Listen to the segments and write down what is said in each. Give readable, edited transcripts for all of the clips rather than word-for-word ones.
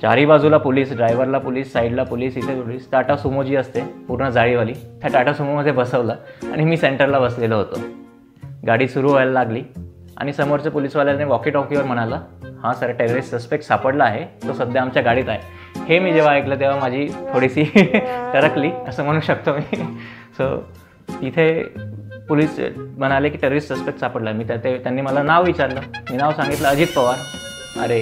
चारही बाजूला पोलीस, ड्रायव्हरला पोलीस, साईडला पोलीस, इथे पोलीस. टाटा सुमो जी असते पूर्ण जाळीवाली, त्या टाटा सुमोमध्ये बसवलं आणि मी सेंटरला बसलेलो होतो. गाडी सुरू व्हायला लागली आणि समोरच्या पोलीसवाल्याने वॉकी टॉकीवर म्हणाला, हां सर, टेररिस्ट सस्पेक्ट सापडला आहे, तो सध्या आमच्या गाडीत आहे. हे मी जेव्हा ऐकलं तेव्हा माझी थोडीशी टरकली असं म्हणू शकतो मी. सो तिथे पोलीस म्हणाले की टेररिस्ट सस्पेक्ट सापडला. त्यांनी मला नाव विचारलं. मी नाव सांगितलं अजित पवार. अरे,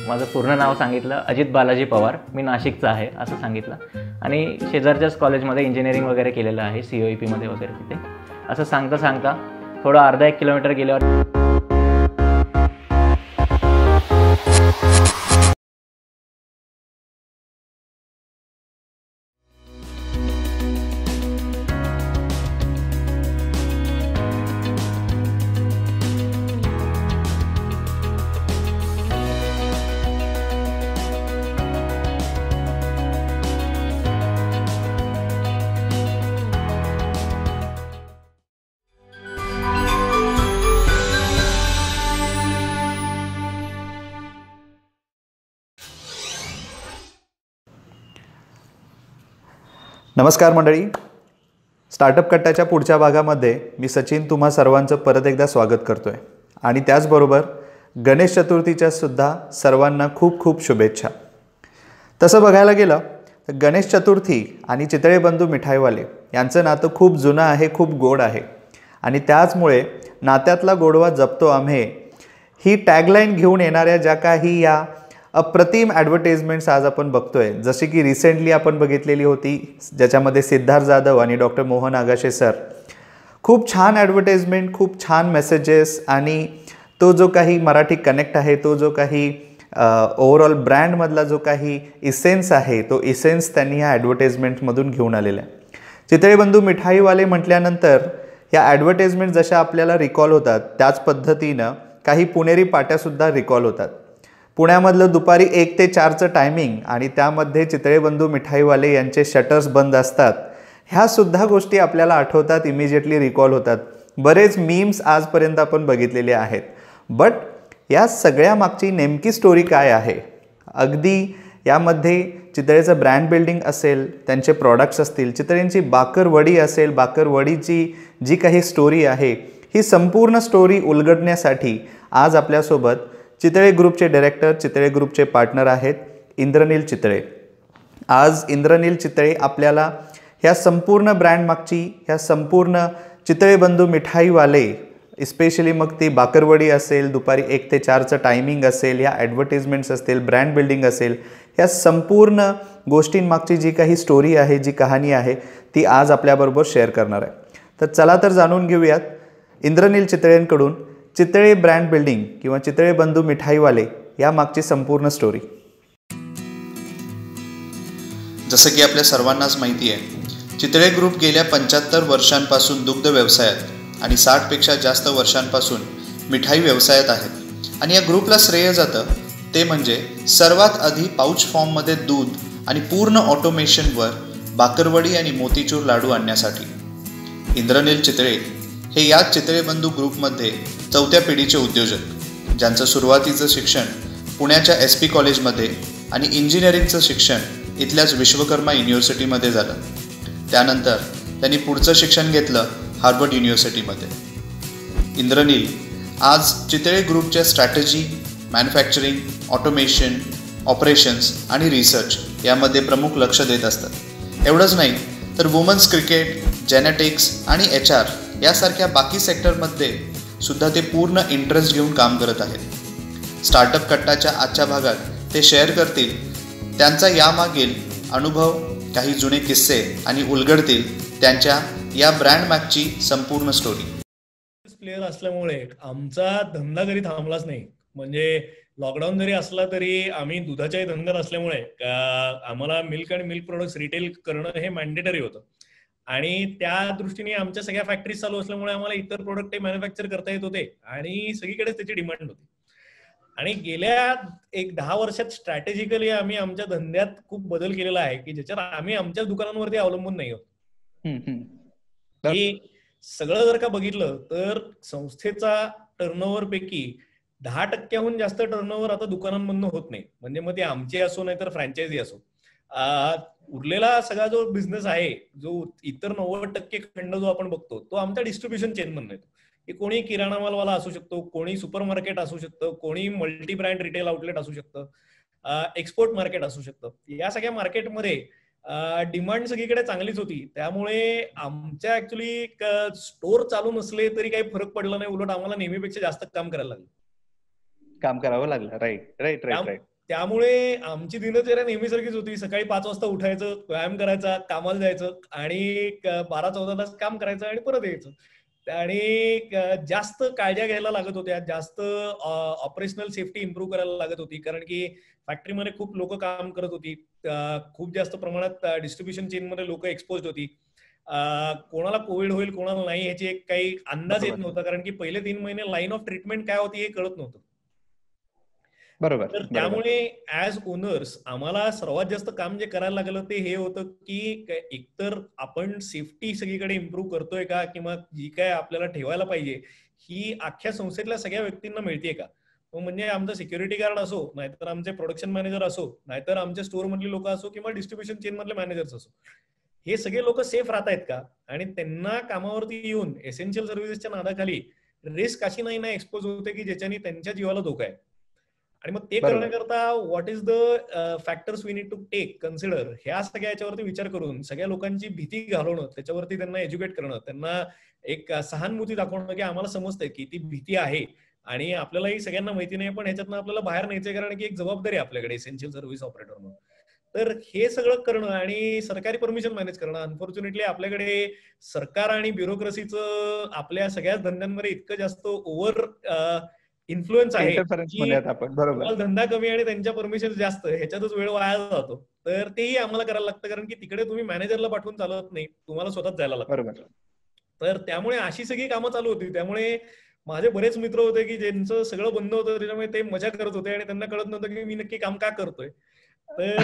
माझं पूर्ण नाव सांगितलं, अजित बालाजी पवार, मी नाशिकचा आहे असं सांगितलं. आणि शेजारच्याच कॉलेजमध्ये इंजिनिअरिंग वगैरे केलेलं आहे, COEPमध्ये वगैरे तिथे. असं सांगता सांगता थोडं अर्धा 1 किलोमीटर गेल्यावर नमस्कार मंडळी, स्टार्टअप कट्ट्याच्या पुढच्या भागामध्ये मी सचिन तुम्हा सर्वांचं परत एकदा स्वागत करतो आहे. आणि त्याचबरोबर गणेश चतुर्थीच्या सुद्धा सर्वांना खूप खूप शुभेच्छा. तसं बघायला गेलं तर गणेश चतुर्थी आणि चितळे बंधू मिठाईवाले यांचं नातं खूप जुनं आहे, खूप गोड आहे. आणि त्याचमुळे नात्यातला गोडवा जपतो आम्ही ही टॅगलाईन घेऊन येणाऱ्या ज्या काही या अप्रतिम ॲडव्हर्टाइजमेंट्स आज आपण बघतोय, जशी की रिसेंटली आपण बघितलेली होती ज्याच्यामध्ये सिद्धार्थ जाधव आणि डॉक्टर मोहन आगाशे सर. खूप छान ॲडव्हर्टाइजमेंट, खूप छान मेसेजेस, आणि तो जो काही मराठी कनेक्ट आहे, तो जो काही ओव्हरऑल ब्रँडमधला जो काही इसेन्स आहे, तो इसेन्स त्यांनी ह्या ॲडव्हर्टाइजमेंटमधून घेऊन आलेला आहे. चितळे बंधू मिठाईवाले म्हटल्यानंतर या ॲडव्हर्टाइजमेंट जशा आपल्याला रिकॉल होतात त्याच पद्धतीनं काही पुणेरी पाट्यासुद्धा रिकॉल होतात. पुण्यामधलं दुपारी 1 ते 4चं टायमिंग आणि त्यामध्ये चितळे बंधू मिठाईवाले यांचे शटर्स बंद असतात, ह्यासुद्धा गोष्टी आपल्याला आठवतात, इमिजिएटली रिकॉल होतात. बरेच मीम्स आजपर्यंत आपण बघितलेले आहेत. बट या सगळ्या मागची नेमकी स्टोरी काय आहे? अगदी यामध्ये चितळेचं ब्रँड बिल्डिंग असेल, त्यांचे प्रॉडक्ट्स असतील, चितळेंची बाकरवडी असेल, बाकरवडीची जी काही स्टोरी आहे, ही संपूर्ण स्टोरी उलगडण्यासाठी आज आपल्यासोबत चितळे ग्रुपचे डायरेक्टर, चितळे ग्रुपचे पार्टनर आहेत इंद्रनील चितळे. आज इंद्रनील चितळे आपल्याला ह्या संपूर्ण ब्रँड मागची, ह्या संपूर्ण चितळे बंधू मिठाईवाले, इस्पेशली मग ती बाकरवडी असेल, दुपारी 1 ते 4चं टायमिंग असेल, ह्या ॲडव्हर्टाइजमेंट्स असतील, ब्रँड बिल्डिंग असेल, ह्या संपूर्ण गोष्टींमागची जी काही स्टोरी आहे, जी कहाणी आहे, ती आज आपल्याबरोबर शेअर करणार आहे. तर चला तर जाणून घेऊयात इंद्रनील चितळेंकडून चितळे ब्रँड बिल्डिंग किंवा चितळे बंधू मिठाईवाले या मागची संपूर्ण स्टोरी. जसं की आपल्या सर्वांनाच माहिती आहे, चितळे ग्रुप गेल्या 75 वर्षांपासून दुग्ध व्यवसायात आणि 60पेक्षा जास्त वर्षांपासून मिठाई व्यवसायात आहेत. आणि या ग्रुपला श्रेय जातं ते म्हणजे सर्वात आधी पाऊच फॉर्ममध्ये दूध आणि पूर्ण ऑटोमेशनवर बाकरवडी आणि मोतीचूर लाडू आणण्यासाठी. इंद्रनील चितळे हे याच चितळे बंधू ग्रुपमध्ये 4थ्या पिढीचे उद्योजक, ज्यांचं सुरुवातीचं शिक्षण पुण्याच्या SP कॉलेजमध्ये आणि इंजिनिअरिंगचं शिक्षण इथल्याच विश्वकर्मा युनिव्हर्सिटीमध्ये झालं. त्यानंतर त्यांनी पुढचं शिक्षण घेतलं हार्वर्ड युनिव्हर्सिटीमध्ये. इंद्रनील आज चितळे ग्रुपच्या स्ट्रॅटेजी, मॅन्युफॅक्चरिंग, ऑटोमेशन, ऑपरेशन्स आणि रिसर्च यामध्ये प्रमुख लक्ष देत असतात. एवढंच नाही तर वुमन्स क्रिकेट, जेनेटिक्स आणि HR यासारख्या बाकी सेक्टरमध्ये सुद्धा ते पूर्ण इंटरेस्ट घेऊन काम करत आहेत. स्टार्टअप कट्टाच्या आजच्या भागात ते शेअर करतील त्यांचा यामागील अनुभव, काही जुने किस्से आणि उलगडतील त्यांच्या या ब्रँड मागची संपूर्ण स्टोरी. प्लेयर असल्यामुळे आमचा धंदा कधी थांबलाच नाही. म्हणजे लॉकडाऊन जरी असला तरी आम्ही दुधाच्याही धंद्यात असल्यामुळे आम्हाला मिल्क आणि मिल्क प्रोडक्ट्स रिटेल करणं हे मॅन्डेटरी होतं. आणि त्या दृष्टीने आमच्या सगळ्या फॅक्टरीज चालू असल्यामुळे आम्हाला इतर प्रोडक्ट मॅन्युफॅक्चर करता येत होते आणि सगळीकडेच त्याची डिमांड होती. आणि गेल्या 10 वर्षात स्ट्रॅटेजिकली आम्ही आमच्या धंद्यात खूप बदल केलेला आहे की ज्याच्यात आम्ही आमच्याच दुकानांवरती अवलंबून नाही आहोत. की सगळं जर का बघितलं तर संस्थेचा टर्नओव्हर पैकी 10% जास्त टर्नओव्हर आता दुकानांमधनं होत नाही. म्हणजे मग ते आमचे असो नाहीतर फ्रँचायझी असो. उरलेला सगळा जो बिझनेस आहे, जो इतर 90% खंड जो आपण बघतो, तो आमच्या डिस्ट्रीब्युशन चेनमधून येतो. की कोणी किराणा मालवाला असू शकतो, कोणी सुपर मार्केट असू शकतं, कोणी मल्टी ब्रँड रिटेल आउटलेट असू शकतं, एक्सपोर्ट मार्केट असू शकतं. या सगळ्या मार्केटमध्ये डिमांड सगळीकडे चांगलीच होती. त्यामुळे आमच्या ऍक्च्युली स्टोर चालू नसले तरी काही फरक पडला नाही. उलट आम्हाला नेहमीपेक्षा जास्त काम करायला लागलं. काम करावं लागलं. राईट. त्यामुळे आमची दिनचर्या नेहमीसारखीच होती. सकाळी 5 वाजता उठायचं, व्यायाम करायचा, कामाला जायचं आणि 12-14 तास काम करायचं आणि परत यायचं. आणि जास्त काळज्या घ्यायला लागत होत्या, जास्त ऑपरेशनल सेफ्टी इम्प्रूव्ह करायला लागत होती. कारण की फॅक्टरीमध्ये खूप लोक काम करत होती, खूप जास्त प्रमाणात डिस्ट्रीब्युशन चेनमध्ये लोक एक्सपोज होती. कोणाला कोविड होईल कोणाला नाही ह्याची एक काही अंदाज येत नव्हता. कारण की पहिले 3 महिने लाईन ऑफ ट्रीटमेंट काय होती हे कळत नव्हतं. तर त्यामुळे ऍज ओनर्स आम्हाला सर्वात जास्त काम जे करायला लागलं ते हे होतं की एकतर आपण सेफ्टी सगळीकडे इम्प्रूव्ह करतोय का, किंवा जी काय आपल्याला ठेवायला पाहिजे ही अख्ख्या संस्थेतल्या सगळ्या व्यक्तींना मिळतेय का. म्हणजे आमचं सिक्युरिटी गार्ड असो, नाहीतर आमचे प्रोडक्शन मॅनेजर असो, नाहीतर आमच्या स्टोअर मधले लोक असो, किंवा डिस्ट्रीब्युशन चेन मधले मॅनेजर्स असो, हे सगळे लोक सेफ राहत आहेत का, आणि त्यांना कामावरती येऊन एसेन्शियल सर्व्हिसेसच्या नादाखाली रिस्क अशी नाही ना एक्सपोज होते की ज्याच्याने त्यांच्या जीवाला धोका आहे. आणि मग ते करण्याकरता what is the factors we need to take consider, ह्या सगळ्या याच्यावरती विचार करून सगळ्या लोकांची भीती घालवणं, त्याच्यावरती त्यांना एज्युकेट करणं, त्यांना एक सहानुभूती दाखवणं की आम्हाला समजतंय की ती भीती आहे आणि आपल्यालाही सगळ्यांना माहिती नाही, पण ह्याच्यातनं आपल्याला बाहेर न्यायचंय कारण की एक जबाबदारी आपल्याकडे एसेन्शियल सर्व्हिस ऑपरेटर म्हणून. तर हे सगळं करणं आणि सरकारी परमिशन मॅनेज करणं, अनफॉर्च्युनेटली आपल्याकडे सरकार आणि ब्युरोक्रेसीचं आपल्या सगळ्याच धंद्यांमध्ये इतकं जास्त ओव्हर इन्फ्लुएन्स आहे, तुम्हाला धंदा कमी आणि त्यांच्या परमिशन जास्त, ह्याच्यातच वेळ वाया जातो. तर तेही आम्हाला करायला लागतं कारण की तिकडे तुम्ही मॅनेजरला पाठवून चालत नाही, तुम्हाला स्वतःच जायला लागतं. तर त्यामुळे अशी सगळी कामं चालू होती. त्यामुळे माझे बरेच मित्र होते की ज्यांचं सगळं बंद होतं, त्याच्यामुळे ते मजा करत होते आणि त्यांना कळत नव्हतं की मी नक्की काम का करतोय. तर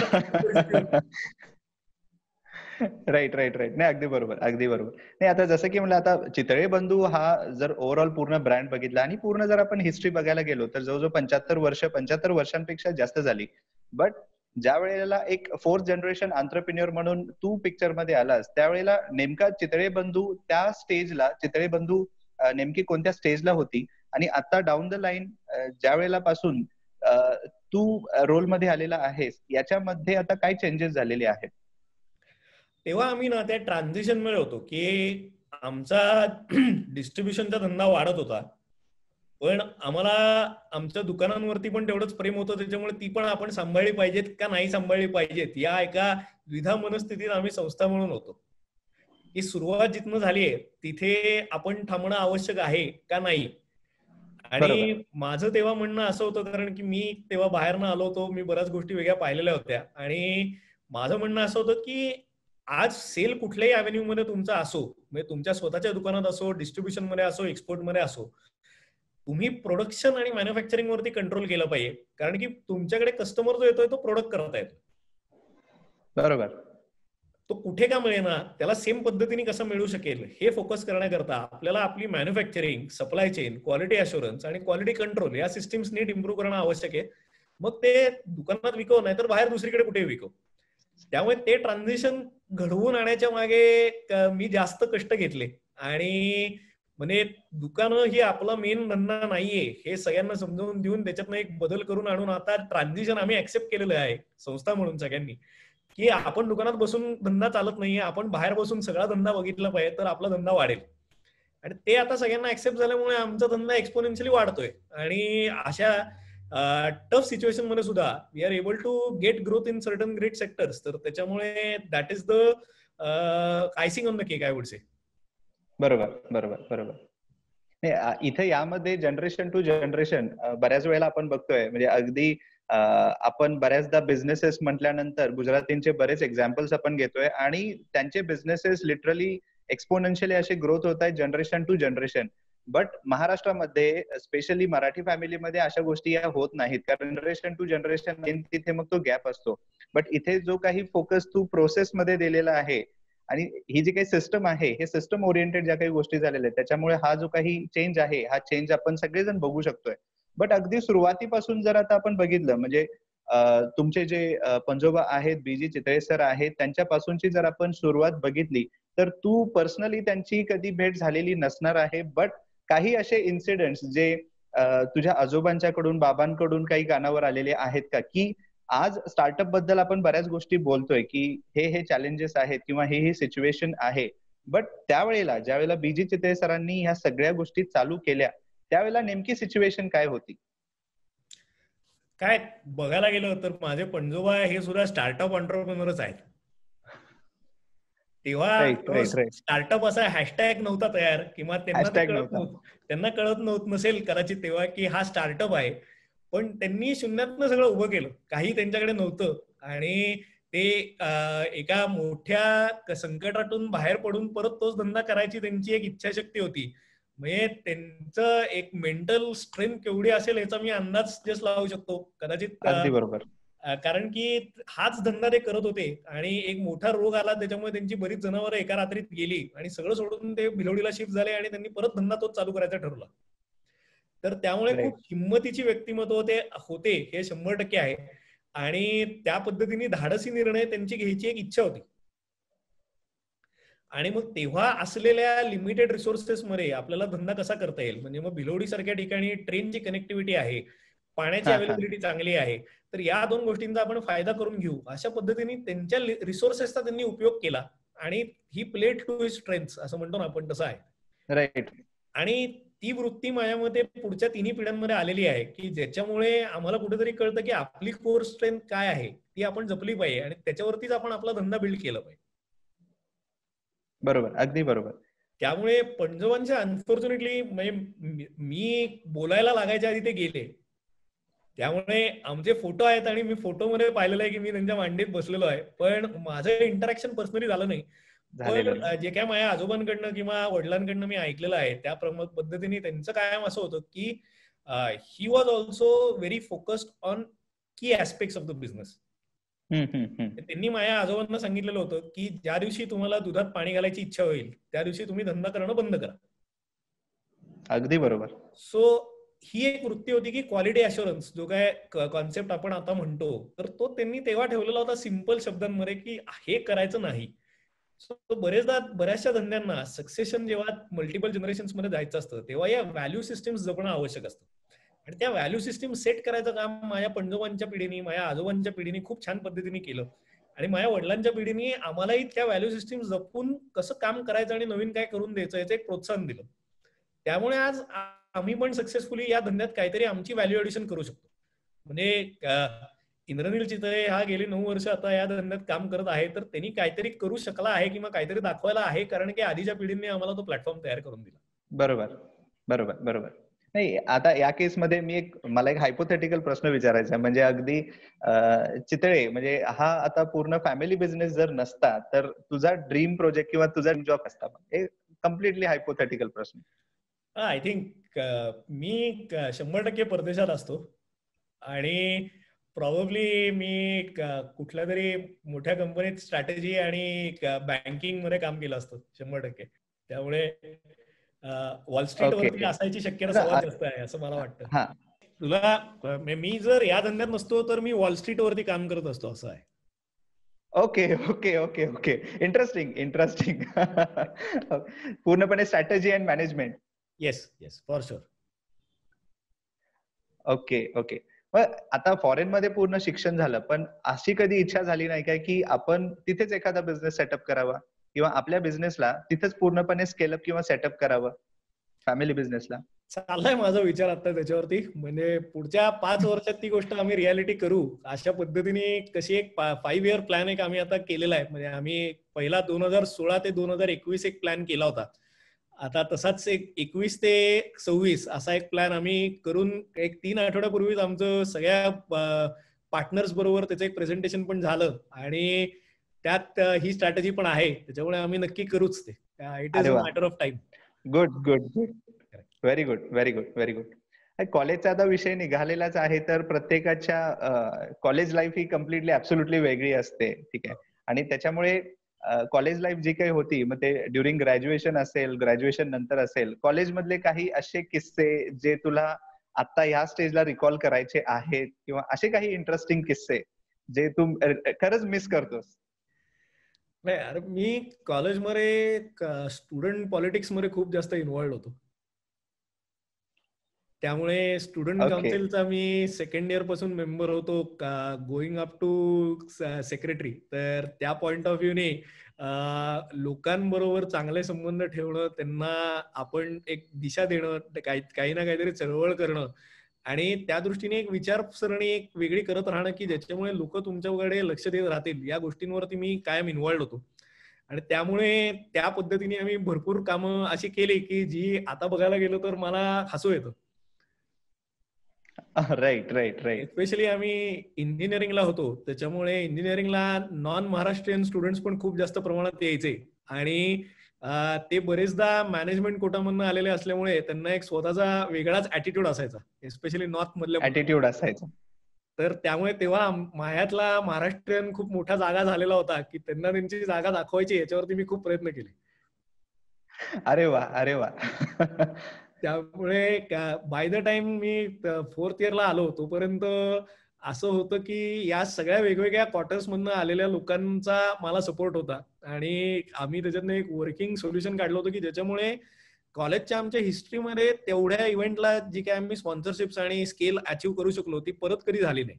राईट. नाही, अगदी बरोबर. नाही, आता जसं की म्हणलं, आता चितळे बंधू हा जर ओव्हरऑल पूर्ण ब्रँड बघितला आणि पूर्ण जर आपण हिस्ट्री बघायला गेलो तर जवळजवळ 75 वर्षांपेक्षा जास्त झाली. बट ज्या वेळेला एक 4th जनरेशन एंटरप्रेन्योर म्हणून तू पिक्चर मध्ये आलास, त्यावेळेला नेमका चितळे बंधू त्या स्टेजला, चितळे बंधू नेमकी कोणत्या स्टेजला होती, आणि आता डाऊन द लाईन ज्या वेळेला पासून तू रोल मध्ये आलेला आहेस, याच्यामध्ये आता काय चेंजेस झालेले आहेत? तेव्हा आम्ही ना त्या ट्रान्झिशन मध्ये होतो की आमचा डिस्ट्रीब्युशनचा धंदा वाढत होता, पण आम्हाला आमच्या दुकानांवरती पण तेवढंच प्रेम होतं, त्याच्यामुळे ती पण आपण सांभाळली पाहिजेत का नाही सांभाळली पाहिजेत या एका द्विधा मनस्थितीत आम्ही संस्था म्हणून होतो. ही सुरुवात जिथनं झालीये तिथे आपण थांबणं आवश्यक आहे का नाही. आणि माझं तेव्हा म्हणणं असं होतं, कारण की मी तेव्हा बाहेरनं आलो होतो, मी बऱ्याच गोष्टी वेगळ्या पाहिलेल्या होत्या, आणि माझं म्हणणं असं होतं की आज सेल कुठल्याही अव्हेन्यू मध्ये तुमचा असो, म्हणजे तुमच्या स्वतःच्या दुकानात असो, डिस्ट्रीब्युशन मध्ये असो, एक्सपोर्ट मध्ये असो, तुम्ही प्रोडक्शन आणि मॅन्युफॅक्चरिंग वरती कंट्रोल केलं पाहिजे. कारण की तुमच्याकडे कस्टमर जो येतोय तो प्रोडक्ट करता येतो, बरोबर, तो कुठे का मिळेना, त्याला सेम पद्धतीने कसं मिळू शकेल हे फोकस करण्याकरता आपल्याला आपली manufacturing, supply chain, quality assurance आणि क्वालिटी कंट्रोल या सिस्टीम्स नीट इम्प्रूव्ह करणं आवश्यक आहे. मग ते दुकानात विकव, नाहीतर बाहेर दुसरीकडे कुठे विकव. त्यामुळे ते ट्रान्झिशन घडवून आणण्याच्या मागे मी जास्त कष्ट घेतले, आणि म्हणजे दुकानं ही आपला मेन धंदा नाहीये हे सगळ्यांना समजावून देऊन त्याच्यातनं एक बदल करून आणून आता ट्रान्झिशन आम्ही ऍक्सेप्ट केलेलं आहे संस्था म्हणून सगळ्यांनी, की आपण दुकानात बसून धंदा चालत नाहीये, आपण बाहेर बसून सगळा धंदा बघितला पाहिजे तर आपला धंदा वाढेल. आणि ते आता सगळ्यांना ऍक्सेप्ट झाल्यामुळे आमचा धंदा एक्सपोनेन्शियली वाढतोय, आणि अशा टफ सिच्युएशन मध्ये सुद्धा we are able to get growth in certain great sectors. तर त्याच्यामुळे that is the icing on the cake I would say. बरोबर. नाही, इथे यामध्ये जनरेशन टू जनरेशन बऱ्याच वेळेला आपण बघतोय, म्हणजे अगदी आपण बऱ्याचदा बिझनेसेस म्हटल्यानंतर गुजरातींचे बरेच एक्झाम्पल्स आपण घेतोय, आणि त्यांचे बिझनेसेस लिटरली एक्सपोनेन्शियली असे ग्रोथ होत आहेत जनरेशन टू जनरेशन. बट महाराष्ट्रामध्ये स्पेशली मराठी फॅमिलीमध्ये अशा गोष्टी या होत नाहीत, कारण जनरेशन टू जनरेशन तिथे मग तो गॅप असतो. बट इथे जो काही फोकस तू प्रोसेस मध्ये दिलेला आहे, आणि ही जी काही सिस्टम आहे, हे सिस्टम ओरिएंटेड ज्या काही गोष्टी झालेल्या आहेत, त्याच्यामुळे हा जो काही चेंज आहे, हा चेंज आपण सगळेजण बघू शकतोय. बट अगदी सुरुवातीपासून जर आता आपण बघितलं म्हणजे तुमचे जे पंजोबा आहेत, बीजी चितळे सर आहेत, त्यांच्यापासूनची जर आपण सुरुवात बघितली तर तू पर्सनली त्यांची कधी भेट झालेली नसणार आहे, बट काही असे इन्सिडेंट्स जे तुझ्या आजोबांच्याकडून, बाबांकडून काही कानावर आलेले आहेत का, की आज स्टार्टअप बद्दल आपण बऱ्याच गोष्टी बोलतोय की हे चॅलेंजेस आहेत किंवा हे सिच्युएशन आहे, बट त्यावेळेला ज्यावेळेला बीजी चितळे सरांनी ह्या सगळ्या गोष्टी चालू केल्या त्यावेळेला नेमकी सिच्युएशन काय होती? काय बघायला गेलं तर माझे पणजोबा हे सुद्धा स्टार्टअप एंटरप्रेन्योरच आहेत. तेव्हा राईट राईट राईट. स्टार्टअप असा हॅशटॅग नव्हता तयार, किंवा त्यांना ते हॅशटॅग कळत नव्हता. नव्हतं. त्यांना कळत नसेल कदाचित तेव्हा की हा स्टार्टअप आहे, पण त्यांनी शून्यातनं सगळं उभं केलं. काही त्यांच्याकडे नव्हतं आणि ते एका मोठ्या संकटातून बाहेर पडून परत तोच धंदा करायची त्यांची एक इच्छाशक्ती होती. म्हणजे त्यांचं एक मेंटल स्ट्रेंथ केवढी असेल याचा मी अंदाज जस्ट लावू शकतो कदाचित. अगदी बरोबर. कारण की हाच धंदा ते करत होते आणि एक मोठा रोग आला त्याच्यामुळे त्यांची बरीच जनावरं एका रात्रीत गेली आणि सगळं सोडून ते भिलवडीला शिफ्ट झाले आणि त्यांनी परत धंदा तोच चालू करायचा ठरवला. तर त्यामुळे खूप हिंमतीची व्यक्तिमत्व ते होते हे 100% आहे. आणि त्या पद्धतीने धाडसी निर्णय त्यांची घ्यायची एक इच्छा होती. आणि मग तेव्हा असलेल्या लिमिटेड रिसोर्सेस मध्ये आपल्याला धंदा कसा करता येईल, म्हणजे मग भिलवडी सारख्या ठिकाणी ट्रेनची कनेक्टिव्हिटी आहे, पाण्याची अवेलेबिलिटी चांगली आहे, तर या 2 गोष्टींचा आपण फायदा करून घेऊ अशा पद्धतीने त्यांच्या रिसोर्सेसचा त्यांनी उपयोग केला आणि he played to his strengths असं म्हणतो ना आपण, तसं आहे. राईट. आणि ती वृत्ती माझ्या मते पुढच्या 3 पिढ्यांमध्ये आलेली आहे की ज्याच्यामुळे आम्हाला कुठेतरी कळतं की आपली कोर स्ट्रेंथ काय आहे ती आपण जपली पाहिजे आणि त्याच्यावरतीच आपण आपला धंदा बिल्ड केला पाहिजे. बरोबर, अगदी बरोबर. त्यामुळे पणजोबांच्या अनफॉर्च्युनेटली म्हणजे मी बोलायला लागायच्या आधी ते गेले. त्यामुळे आमचे फोटो आहेत आणि मी फोटोमध्ये पाहिलेलं आहे की मी त्यांच्या मांडीत बसलेलो आहे, पण माझं इंटरॅक्शन पर्सनली झालं नाही. पण जे काय माझ्या आजोबांकडनं किंवा वडिलांकडनं मी ऐकलेलं आहे त्या पद्धतीने त्यांचं कायम असं होतं की he was also very focused on की ऍस्पेक्ट्स ऑफ द बिझनेस. त्यांनी माझ्या आजोबांना सांगितलेलं होतं की ज्या दिवशी तुम्हाला दुधात पाणी घालायची इच्छा होईल त्या दिवशी तुम्ही धंदा करणं बंद करा. अगदी बरोबर. सो ही एक वृत्ती होती की क्वालिटी अश्युरन्स जो काय कॉन्सेप्ट आपण आता म्हणतो, तर तो त्यांनी तेव्हा ठेवलेला होता सिंपल शब्दांमध्ये की हे करायचं नाही. सो बऱ्याचशा धंद्यांना सक्सेशन जेव्हा मल्टिपल जनरेशन्स मध्ये जायचं असतं तेव्हा या व्हॅल्यू सिस्टीम्स जपणं आवश्यक असतं आणि त्या व्हॅल्यू सिस्टीम सेट करायचं काम माझ्या पणजोबांच्या पिढीने, माझ्या आजोबांच्या पिढीने खूप छान पद्धतीने केलं आणि माझ्या वडिलांच्या पिढीने आम्हालाही त्या व्हॅल्यू सिस्टीम जपून कसं काम करायचं आणि नवीन काय करून द्यायचं याचं एक प्रोत्साहन दिलं. त्यामुळे आज आम्ही पण सक्सेसफुली या धंद्यात काहीतरी आमची व्हॅल्यू एडिशन करू शकतो. म्हणजे इंद्रनील चितळे हा गेली 9 वर्ष आता या धंद्यात काम करत आहे, तर त्यांनी काहीतरी करू शकला आहे किंवा काहीतरी दाखवायला आहे, कारण की आधीच्या पिढीने आम्हाला तो प्लॅटफॉर्म तयार करून दिला. बरोबर बरोबर बरोबर. नाही, आता या केसमध्ये मला एक हायपोथेटिकल प्रश्न विचारायचा, म्हणजे अगदी चितळे म्हणजे हा आता पूर्ण फॅमिली बिझनेस जर नसता तर तुझा ड्रीम प्रोजेक्ट किंवा तुझा जॉब असता, हे कम्प्लिटली हायपोथेटिकल प्रश्न. आय थिंक मी 100% परदेशात असतो आणि प्रॉबेबली मी कुठल्या तरी मोठ्या कंपनीत स्ट्रॅटेजी आणि बँकिंग मध्ये काम केलं असतं 100%. त्यामुळे वॉल स्ट्रीट वरती असायची शक्यता सर्वात जास्त आहे असं मला वाटतं. तुला मी जर या धंद्यात नसतो तर मी वॉल स्ट्रीट वरती काम करत असतो असं आहे. Okay okay okay okay. Interesting interesting. पूर्णपणे strategy and management. Yes yes, for sure. Okay okay. आता फॉरेन मध्ये पूर्ण शिक्षण झालं, पण अशी कधी इच्छा झाली नाही काय की आपण तिथेच एखादा बिझनेस सेटअप करावा किंवा आपल्या बिझनेसला तिथेच पूर्णपणे स्केलअप किंवा सेटअप करावं फॅमिली बिझनेसला? चाललाय माझा विचार आता त्याच्यावरती. म्हणजे पुढच्या 5 वर्षात ती गोष्ट आम्ही रियालिटी करू अशा पद्धतीने कशी एक 5 इयर प्लॅन एक आम्ही आता केलेला आहे. म्हणजे आम्ही पहिला 2016 ते 2021 एक प्लॅन केला होता. आता तसाच एक 21 ते 26 असा एक प्लॅन आम्ही करून एक 3 आठवड्यापूर्वीच आमचं सगळ्या पार्टनर्स बरोबर त्याचं एक प्रेझेंटेशन पण झालं आणि त्यात ही स्ट्रॅटेजी पण आहे. त्याच्यामुळे आम्ही नक्की करूच ते. It is a matter of time. Good good good. Very good very good very good. कॉलेजचा आता विषय निघालेलाच आहे, तर प्रत्येकाच्या कॉलेज लाईफ ही कम्प्लिटली ऍब्सोल्युटली वेगळी असते, ठीक आहे. आणि त्याच्यामुळे कॉलेज लाईफ जी काही होती, मग ते ड्युरिंग ग्रॅज्युएशन असेल, ग्रॅज्युएशन नंतर असेल, कॉलेजमधले काही असे किस्से जे तुला आता ह्या स्टेजला रिकॉल करायचे आहेत, किंवा असे काही इंटरेस्टिंग किस्से जे तू खरंच मिस करतोस? नाही अरे, मी कॉलेजमध्ये स्टुडंट पॉलिटिक्स मध्ये खूप जास्त इन्व्हॉल्ड होतो. त्यामुळे स्टुडंट ओके. काउन्सिलचा मी सेकंड इयर पासून मेंबर होतो, गोइंग अप टू सेक्रेटरी. तर त्या पॉइंट ऑफ व्ह्यूने लोकांबरोबर चांगले संबंध ठेवणं, त्यांना आपण एक दिशा देणं, काही ना काहीतरी चळवळ करणं आणि त्या दृष्टीने एक विचारसरणी एक वेगळी करत राहणं की ज्याच्यामुळे लोक तुमच्याकडे लक्ष देत राहतील, या गोष्टींवरती मी कायम इन्व्हॉल्ड होतो. आणि त्यामुळे त्या पद्धतीने आम्ही भरपूर कामं अशी केली की जी आता बघायला गेलो तर मला हसू येतं. Right right right. एस्पेशली आम्ही इंजिनिअरिंगला होतो, त्याच्यामुळे इंजिनिअरिंगला नॉन महाराष्ट्रीयन स्टुडंट्स पण खूप जास्त प्रमाणात यायचे आणि ते बरेचदा मॅनेजमेंट कोटामधून आलेले असल्यामुळे त्यांना एक स्वतःचा वेगळाच ऍटिट्यूड असायचा, एस्पेशली नॉर्थ मधल्या. ऍटिट्यूड असायचा. तर त्यामुळे तेव्हा मायातला महाराष्ट्रीयन खूप मोठा जागा झालेला होता की त्यांना त्यांची जागा दाखवायची, याच्यावरती मी खूप प्रयत्न केले. अरे वा अरे वा. त्यामुळे by the time me fourth इयरला आलो तोपर्यंत असं होतं की या सगळ्या वेगवेगळ्या क्वार्टर्स मधनं आलेल्या लोकांचा मला सपोर्ट होता आणि आम्ही त्याच्यातनं एक वर्किंग सोल्युशन काढलं होतं की ज्याच्यामुळे कॉलेजच्या आमच्या हिस्ट्रीमध्ये तेवढ्या इव्हेंटला जी काही आम्ही स्पॉन्सरशिप्स आणि स्केल अचीव करू शकलो ती परत कधी झाली नाही.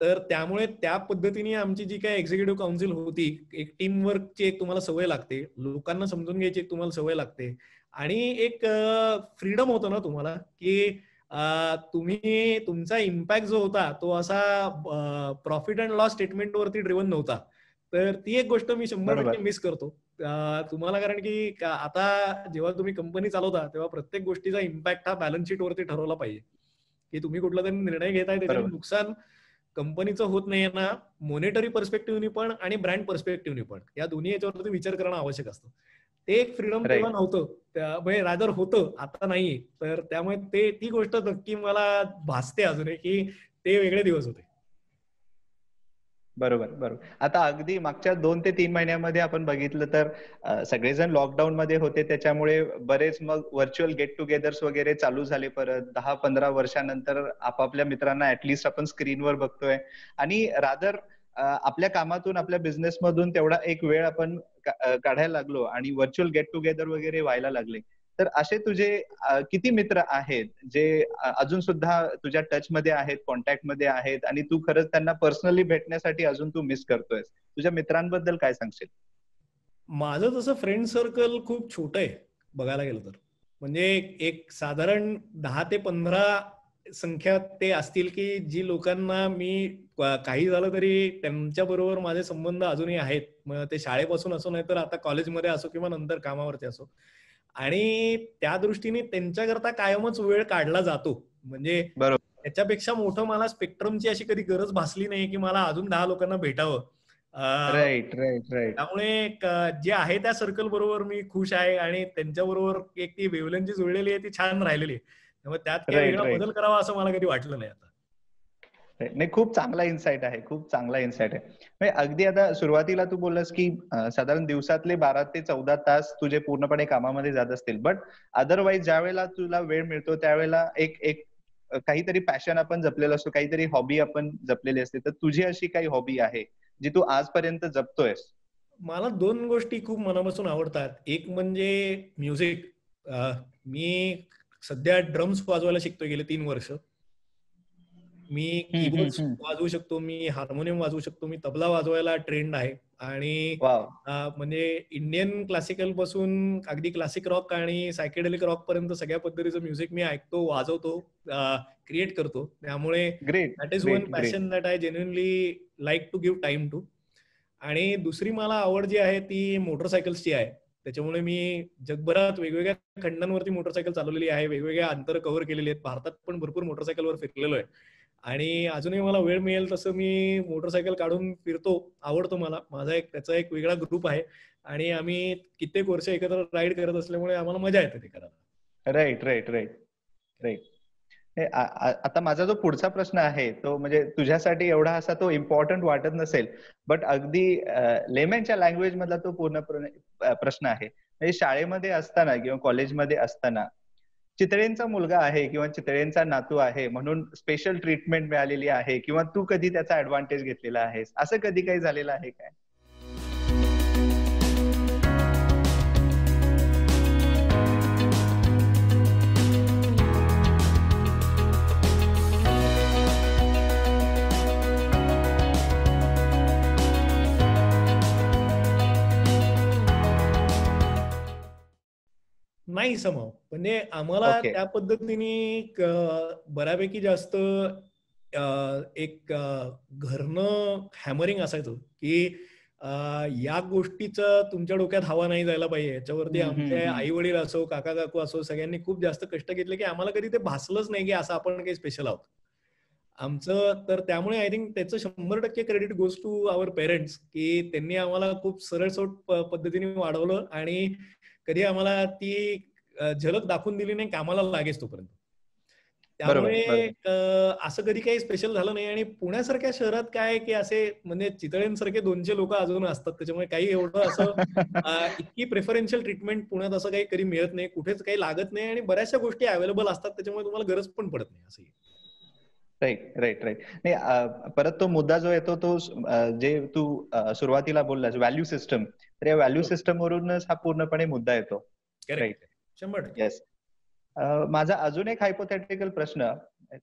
तर त्यामुळे त्या पद्धतीने आमची जी काही एक्झिक्युटिव्ह काउन्सिल होती, एक टीम वर्कची एक तुम्हाला सवय लागते, लोकांना समजून घ्यायची एक तुम्हाला सवय लागते आणि एक फ्रीडम होतं ना तुम्हाला की तुम्ही तुमचा इम्पॅक्ट जो होता तो असा प्रॉफिट अँड लॉस स्टेटमेंट वरती ड्रिव्हन नव्हता. तर ती एक गोष्ट मी 100% मिस करतो तुम्हाला, कारण की आता जेव्हा तुम्ही कंपनी चालवता तेव्हा प्रत्येक गोष्टीचा इम्पॅक्ट हा बॅलन्स शीट वरती ठरवला पाहिजे की तुम्ही कुठला तरी निर्णय घेताय त्याच्याने नुकसान कंपनीचं होत नाही ना, मॉनिटरी पर्स्पेक्टिव्हनी पण आणि ब्रँड पर्स्पेक्टिव्हनी पण, या दोन्ही याच्यावरती विचार करणं आवश्यक असतं. ते एक फ्रीडम तेव्हा नव्हतं, रादर होतं, आता नाहीये. तर त्यामुळे ती गोष्ट नक्की मला भासते अजूनही की ते वेगळे दिवस होते. बरोबर बरोबर. आता अगदी मागच्या 2 ते 3 महिन्यामध्ये आपण बघितलं तर सगळेजण लॉकडाऊन मध्ये होते, त्याच्यामुळे बरेच मग व्हर्च्युअल गेट टुगेदर्स वगैरे चालू झाले. परत 10-15 वर्षानंतर आपापल्या मित्रांना ऍटलिस्ट आपण स्क्रीनवर बघतोय आणि रादर आपल्या कामातून आपल्या बिझनेस मधून तेवढा एक वेळ आपण काढायला लागलो आणि व्हर्च्युअल गेट टुगेदर वगैरे व्हायला लागले. तर असे तुझे किती मित्र आहेत जे अजून सुद्धा तुझ्या टच मध्ये आहेत, कॉन्टॅक्ट मध्ये आहेत आणि तू खरंच त्यांना पर्सनली भेटण्यासाठी अजून तू मिस करतोयस? तुझ्या मित्रांबद्दल काय सांगशील? माझं तसं फ्रेंड सर्कल खूप छोटं आहे बघायला गेलं तर. म्हणजे एक साधारण 10 ते 15 संख्या ते असतील की जी लोकांना मी काही झालं तरी त्यांच्या बरोबर माझे संबंध अजूनही आहेत. मग ते शाळेपासून असो, नाही तर आता कॉलेजमध्ये असो किंवा नंतर कामावरती असो. आणि त्या दृष्टीने त्यांच्याकरता कायमच वेळ काढला जातो. म्हणजे त्याच्यापेक्षा मोठं मला स्पेक्ट्रमची अशी कधी गरज भासली नाही की मला अजून 10 लोकांना भेटावं. Right right right. त्यामुळे जे आहे त्या सर्कल बरोबर मी खुश आहे आणि त्यांच्याबरोबर एक ती वेव्हलेंथ जुळलेली आहे, ती छान राहिलेली आहे. त्यामुळे त्यात काही वेगळा बदल करावा असं मला कधी वाटलं नाही आता. नाही, खूप चांगला इन्साइट आहे, खूप चांगला इन्साइट आहे. म्हणजे अगदी आता सुरुवातीला तू बोललास की साधारण दिवसातले 12 ते 14 तास तुझे पूर्णपणे कामामध्ये जात असतील, बट अदरवाईज ज्या वेळेला तुला वेळ मिळतो त्यावेळेला एक एक काहीतरी पॅशन आपण जपलेला असतो, काहीतरी हॉबी आपण जपलेली असते. तर तुझी अशी काही हॉबी आहे जी तू आजपर्यंत जपतोयस? मला 2 गोष्टी खूप मनापासून आवडतात. एक म्हणजे म्युझिक. मी सध्या ड्रम्स वाजवायला शिकतोय गेले 3 वर्ष. मी कीबोर्ड्स वाजवू शकतो, मी हार्मोनियम वाजवू शकतो, मी तबला वाजवायला ट्रेंड आहे. आणि म्हणजे इंडियन क्लासिकल पासून अगदी क्लासिक रॉक आणि सायकेडेलिक रॉक पर्यंत सगळ्या पद्धतीचं म्युझिक मी ऐकतो, वाजवतो, क्रिएट करतो. त्यामुळे that is one passion that I genuinely like to give time to. आणि दुसरी मला आवड जी आहे ती मोटरसायकल्सची आहे. त्याच्यामुळे मी जगभरात वेगवेगळ्या खंडांवरती मोटरसायकल चालवलेली आहे, वेगवेगळ्या अंतर कव्हर केलेली आहेत. भारतात पण भरपूर मोटरसायकलवर फिरलेलो आहे आणि अजूनही मला वेळ मिळेल तसं मी मोटरसायकल काढून फिरतो. आवडतो मला. माझा त्याचा एक वेगळा ग्रुप आहे आणि आम्ही कित्येक वर्ष एकत्र राईड करत असल्यामुळे आम्हाला मजा येते ते करायला. Right right right right. आता माझा जो पुढचा प्रश्न आहे तो म्हणजे तुझ्यासाठी एवढा असा तो इम्पॉर्टंट वाटत नसेल, बट अगदी लेमनच्या लँग्वेज मधला तो पूर्णपणे प्रश्न आहे. म्हणजे शाळेमध्ये असताना किंवा कॉलेजमध्ये असताना चितळेंचा मुलगा आहे किंवा चितळेंचा नातू आहे म्हणून स्पेशल ट्रीटमेंट मिळालेली आहे, किंवा तू कधी त्याचा ऍडव्हान्टेज घेतलेला आहेस, असं कधी काही झालेलं आहे काय? नाही समव, म्हणजे आम्हाला Okay. त्या पद्धतीने बऱ्यापैकी जास्त एक घरनं हॅमरिंग असायचं की या गोष्टीचं तुमच्या डोक्यात हवा नाही जायला पाहिजे. याच्यावरती आमचे आई वडील असो, काका काकू असो, सगळ्यांनी खूप जास्त कष्ट घेतले की आम्हाला कधी ते भासलंच नाही की असं आपण काही स्पेशल आहोत आमचं. तर त्यामुळे आय थिंक त्याचं 100% credit goes to our parents, की त्यांनी आम्हाला खूप सरळसोट पद्धतीने वाढवलं आणि कधी आम्हाला ती झलक दाखवून दिली नाही कामाला लागेच तोपर्यंत. त्यामुळे असं कधी काही स्पेशल झालं नाही. आणि पुण्यासारख्या शहरात काय की असे म्हणजे चितळेंसारखे 200 लोक अजून असतात, त्याच्यामुळे काही एवढं असं इतकी प्रेफरन्शियल ट्रीटमेंट पुण्यात असं काही कधी मिळत नाही, कुठेच काही लागत नाही आणि बऱ्याचशा गोष्टी अवेलेबल असतात, त्याच्यामुळे तुम्हाला गरज पण पडत नाही असं. राईट. नाही, परत तो मुद्दा जो येतो तो जे तू सुरुवातीला बोललास व्हॅल्यू सिस्टम, तर या व्हॅल्यू सिस्टम वरूनच हा पूर्णपणे मुद्दा येतो. राईट, 100%. येस. माझा अजून एक हायपोथेटिकल प्रश्न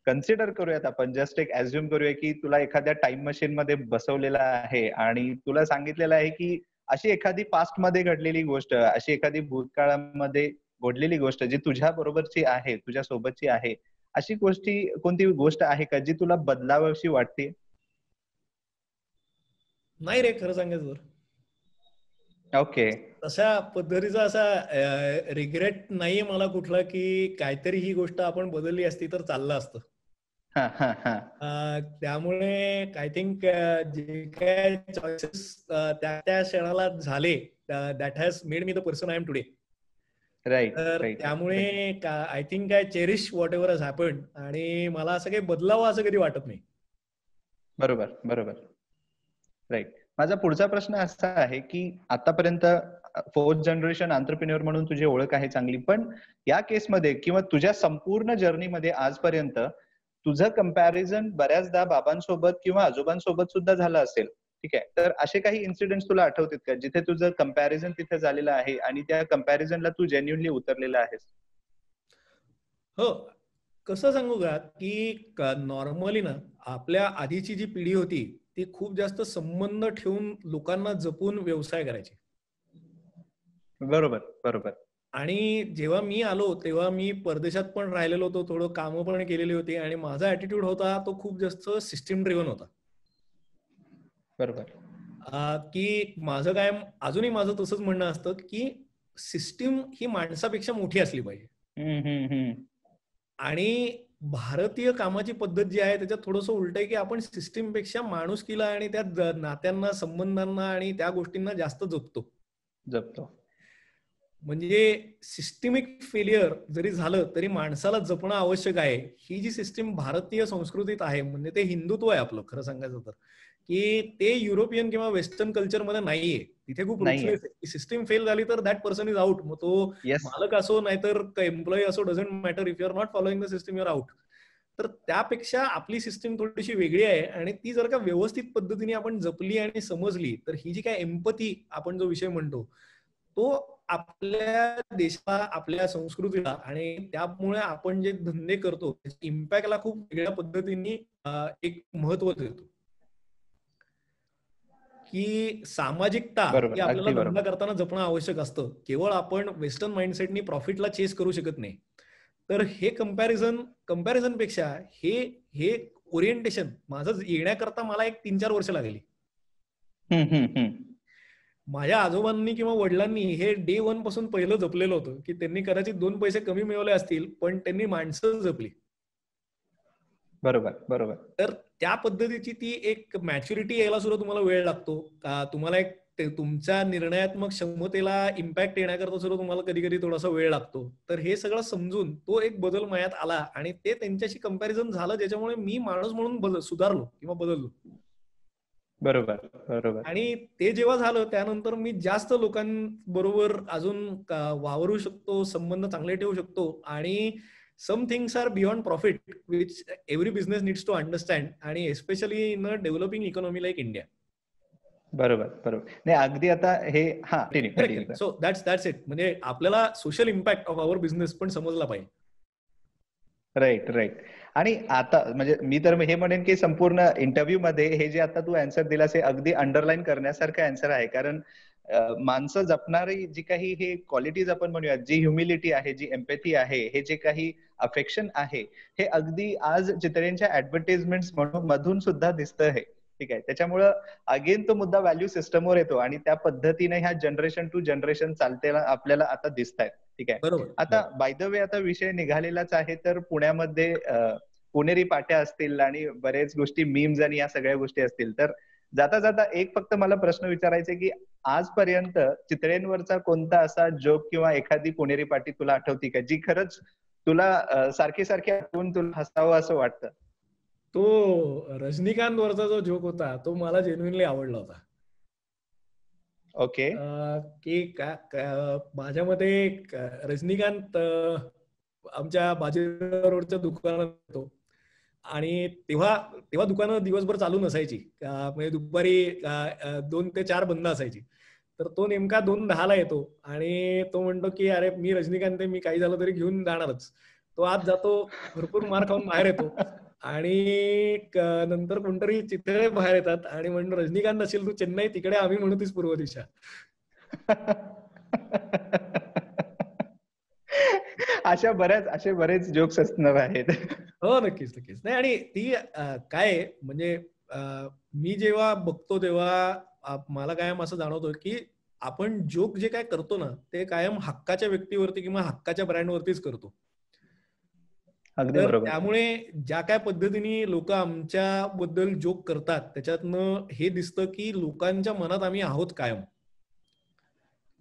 कन्सिडर करूयात आपण, जस्ट एक ऍझ्युम करूया की तुला एखाद्या टाइम मशीन मध्ये बसवलेला आहे आणि तुला सांगितलेलं आहे की अशी एखादी पास्ट मध्ये घडलेली गोष्ट, अशी एखादी भूतकाळामध्ये घडलेली गोष्ट जी तुझ्या बरोबरची आहे, तुझ्या सोबतची आहे, अशी कोणती गोष्ट आहे का जी तुला बदलावीशी वाटते? नाही रे, खरं सांगायचं तर ओके. तशा पद्धतीचा असा रिग्रेट नाहीये मला कुठला की काहीतरी ही गोष्ट आपण बदलली असती तर चाललं असतं. त्यामुळे आय थिंक जे काय चॉईसेस त्या त्या क्षणाला झाले, that has made me the person I am today. तर त्यामुळे I think I cherish whatever has happened आणि मला असं काही बदलावं असं कधी वाटत नाही. बरोबर. राईट. माझा पुढचा प्रश्न असा आहे की आतापर्यंत 4th जनरेशन एंटरप्रेन्योर म्हणून तुझी ओळख आहे चांगली, पण या केसमध्ये किंवा तुझ्या संपूर्ण जर्नीमध्ये आजपर्यंत तुझं कंपॅरिझन बऱ्याचदा बाबांसोबत किंवा आजोबांसोबत सुद्धा झालं असेल, ठीक आहे? तर असे काही इन्सिडेंट्स तुला आठवतात का जिथे तुझं कंपॅरिझन तिथे झालेलं आहे आणि त्या कंपॅरिझनला तू जेन्युइनली उतरलेला आहेस? हो, कसं सांगू का की नॉर्मली ना आपल्या आधीची जी पिढी होती ती खूप जास्त संबंध ठेवून लोकांना जपून व्यवसाय करायचे. बरोबर. आणि जेव्हा मी आलो तेव्हा मी परदेशात पण राहिलेलो होतो, थोडं कामं पण केलेली होती आणि माझा ऍटिट्यूड होता तो खूप जास्त सिस्टीम ड्रिव्हन होता. बरोबर. की माझं काय अजूनही माझं तसंच म्हणणं असतं की सिस्टीम ही माणसापेक्षा मोठी असली पाहिजे. आणि भारतीय कामाची पद्धत जी आहे त्याच्यात थोडंसं उलट आहे की आपण सिस्टीमपेक्षा माणुसकीला आणि त्या नात्यांना, संबंधांना आणि त्या गोष्टींना जास्त जपतो. म्हणजे सिस्टमिक फेलियर जरी झालं तरी माणसाला जपणं आवश्यक आहे. ही जी सिस्टीम भारतीय संस्कृतीत आहे, म्हणजे ते हिंदुत्व आहे आपलं खरं सांगायचं तर, की ते युरोपियन किंवा वेस्टर्न कल्चरमध्ये नाहीये. तिथे खूप रुचलेस आहे. सिस्टीम फेल झाली तर दॅट पर्सन इज आउट. मग तो मालक असो नाहीतर एम्प्लॉई असो, doesn't matter. If you are not following the system you are out. तर त्यापेक्षा आपली सिस्टीम थोडीशी वेगळी आहे आणि ती जर का व्यवस्थित पद्धतीने आपण जपली आणि समजली तर ही जी काय एम्पथी आपण जो विषय म्हणतो तो आपल्या देशाला, आपल्या संस्कृतीला आणि त्यामुळे आपण जे धंदे करतो इम्पॅक्टला खूप वेगळ्या पद्धतीने एक महत्व देतो. की सामाजिकता ही आपल्याला धंदा करताना जपणं आवश्यक असतं. केवळ आपण वेस्टर्न माइंडसेटनी प्रॉफिटला चेस करू शकत नाही. तर हे कंपॅरिझन पेक्षा हे ओरिएंटेशन माझं येण्याकरता मला एक 3-4 वर्ष लागली. माझ्या आजोबांनी किंवा वडिलांनी हे डे 1 पासून पहिलं जपलेलं होतं की त्यांनी कदाचित 2 पैसे कमी मिळवले असतील पण त्यांनी माणसं जपली. बरोबर. तर त्या पद्धतीची ती एक मॅच्युरिटी यायला सुद्धा तुम्हाला वेळ लागतो का, तुम्हाला एक तुमच्या निर्णयात्मक क्षमतेला इम्पॅक्ट येण्याकरता सुद्धा तुम्हाला कधी कधी थोडासा वेळ लागतो. तर हे सगळं समजून तो एक बदल मयात आला आणि ते त्यांच्याशी कंपॅरिझन झालं ज्याच्यामुळे मी माणूस म्हणून सुधारलो किंवा बदललो. बरोबर बरोबर. आणि ते जेव्हा झालं त्यानंतर मी जास्त लोकांबरोबर अजून वावरू शकतो, संबंध चांगले ठेवू शकतो. आणि some things are beyond profit which every business needs to understand, आणि especially in a developing economy like India. बरोबर बरोबर. नाही अगदी आता हे कंटिन्यू. So that's it. म्हणजे आपल्याला social impact of our business पण समजला पाहिजे. Right right. आणि आता म्हणजे मी तर हे म्हणेन की संपूर्ण इंटरव्ह्यू मध्ये हे जे आता तू अँसर दिलास हे अगदी अंडरलाईन करण्यासारखं अँसर आहे. कारण माणसं जपणारी जी काही हे क्वालिटीज आपण म्हणूया, जी ह्युमिलिटी आहे, जी एम्पॅथी आहे, हे जे काही अफेक्शन आहे, हे अगदी आज चितळेंच्या ऍडव्हर्टाइजमेंट मधून सुद्धा दिसतं हे. ठीक आहे. त्याच्यामुळं अगेन तो मुद्दा व्हॅल्यू सिस्टमवर येतो आणि त्या पद्धतीने ह्या जनरेशन टू जनरेशन चालतेला आपल्याला आता दिसत आहेत. ठीक आहे. बरोबर. आता बाय द वे आता विषय निघालेलाच आहे, तर पुण्यामध्ये पुणेरी पाट्या असतील आणि बरेच गोष्टी मीम्स आणि या सगळ्या गोष्टी असतील. तर जाता जाता एक फक्त मला प्रश्न विचारायचा की आजपर्यंत चितळेंवरचा कोणता असा जोक किंवा एखादी पुणेरी पाटी तुला आठवती का, जी खरंच तुला सारखी सारखी आठवून तुला हसावं असं वाटतं? तो रजनीकांत वरचा जो जोक होता तो मला जेन्युइनली आवडला होता. ओके. की माझ्या मते रजनीकांत आमच्या बाजीराव रोडच्या दुकानात होतो आणि तेव्हा दुकानं दिवसभर चालू नसायची. म्हणजे दुपारी 2 ते 4 बंद असायची. तर तो नेमका 2:10 येतो आणि तो म्हणतो की अरे मी रजनीकांत मी काही झालं तरी घेऊन जाणारच. तो आत जातो, भरपूर मार खाऊन बाहेर येतो आणि नंतर कोणतरी चितळे बाहेर येतात आणि म्हणतो रजनीकांत असेल तू चेन्नई, तिकडे आम्ही म्हणू तीच पूर्व दिशा. असे बरेच जोक्स असणार आहेत. हो, नक्कीच नक्कीच. नाही आणि ती काय म्हणजे मी जेव्हा बघतो तेव्हा मला कायम असं जाणवतं की आपण जोक जे काय करतो ना ते कायम हक्काच्या व्यक्तीवरती किंवा हक्काच्या ब्रँडवरतीच करतो. अगदी तर बरोबर. त्यामुळे ज्या काय पद्धतीने लोक आमच्या बद्दल जोक करतात त्याच्यातनं हे दिसतं की लोकांच्या मनात आम्ही आहोत कायम.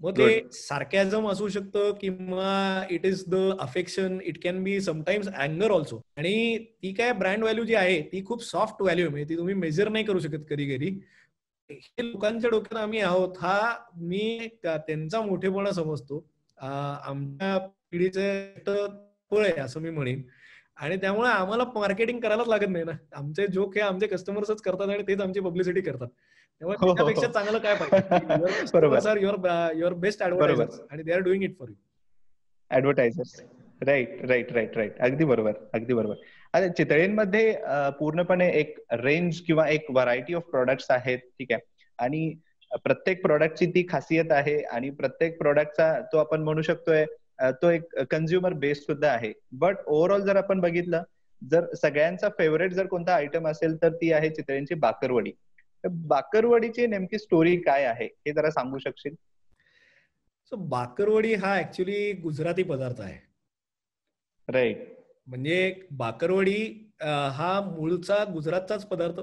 मग ते सार्कॅझम असू शकतं किंवा it is the affection, it can be sometimes अँगर ऑल्सो. आणि ती काय ब्रँड व्हॅल्यू जी आहे ती खूप सॉफ्ट व्हॅल्यू आहे, म्हणजे ती तुम्ही मेजर नाही करू शकत कधी कधी. हे लोकांच्या डोक्यात आम्ही आहोत हा मी त्यांचा मोठेपणा समजतो. आमच्या पिढीचं फळ आहे असं मी म्हणेन. आणि त्यामुळे आम्हाला मार्केटिंग करायलाच लागत नाही ना. आमचे जोक हे आमचे कस्टमर्सच करतात आणि तेच आमची पब्लिसिटी करतात. त्यामुळे त्यापेक्षा चांगलं काय पाहिजे. Your customers are your best advertisers आणि they are doing it for you. Advertisers. Right right right right. अगदी बरोबर अगदी बरोबर. आता चितळेंमध्ये पूर्णपणे एक रेंज किंवा एक व्हरायटी ऑफ प्रोडक्ट्स आहेत. ठीक आहे. आणि प्रत्येक प्रोडक्टची ती खासियत आहे आणि प्रत्येक प्रोडक्टचा तो आपण म्हणू शकतोय तो एक कन्झ्युमर बेस सुद्धा आहे. बट ओव्हरऑल जर आपण बघितलं, जर सगळ्यांचा फेवरेट जर कोणता आयटम असेल तर ती आहे चितळेंची बाकरवडी. तर बाकरवडीची नेमकी स्टोरी काय आहे हे जरा सांगू शकशील? सो बाकरवडी हा ऍक्च्युली गुजराती पदार्थ आहे. राईट. म्हणजे बाकरवडी हा मूळचा गुजरातचाच पदार्थ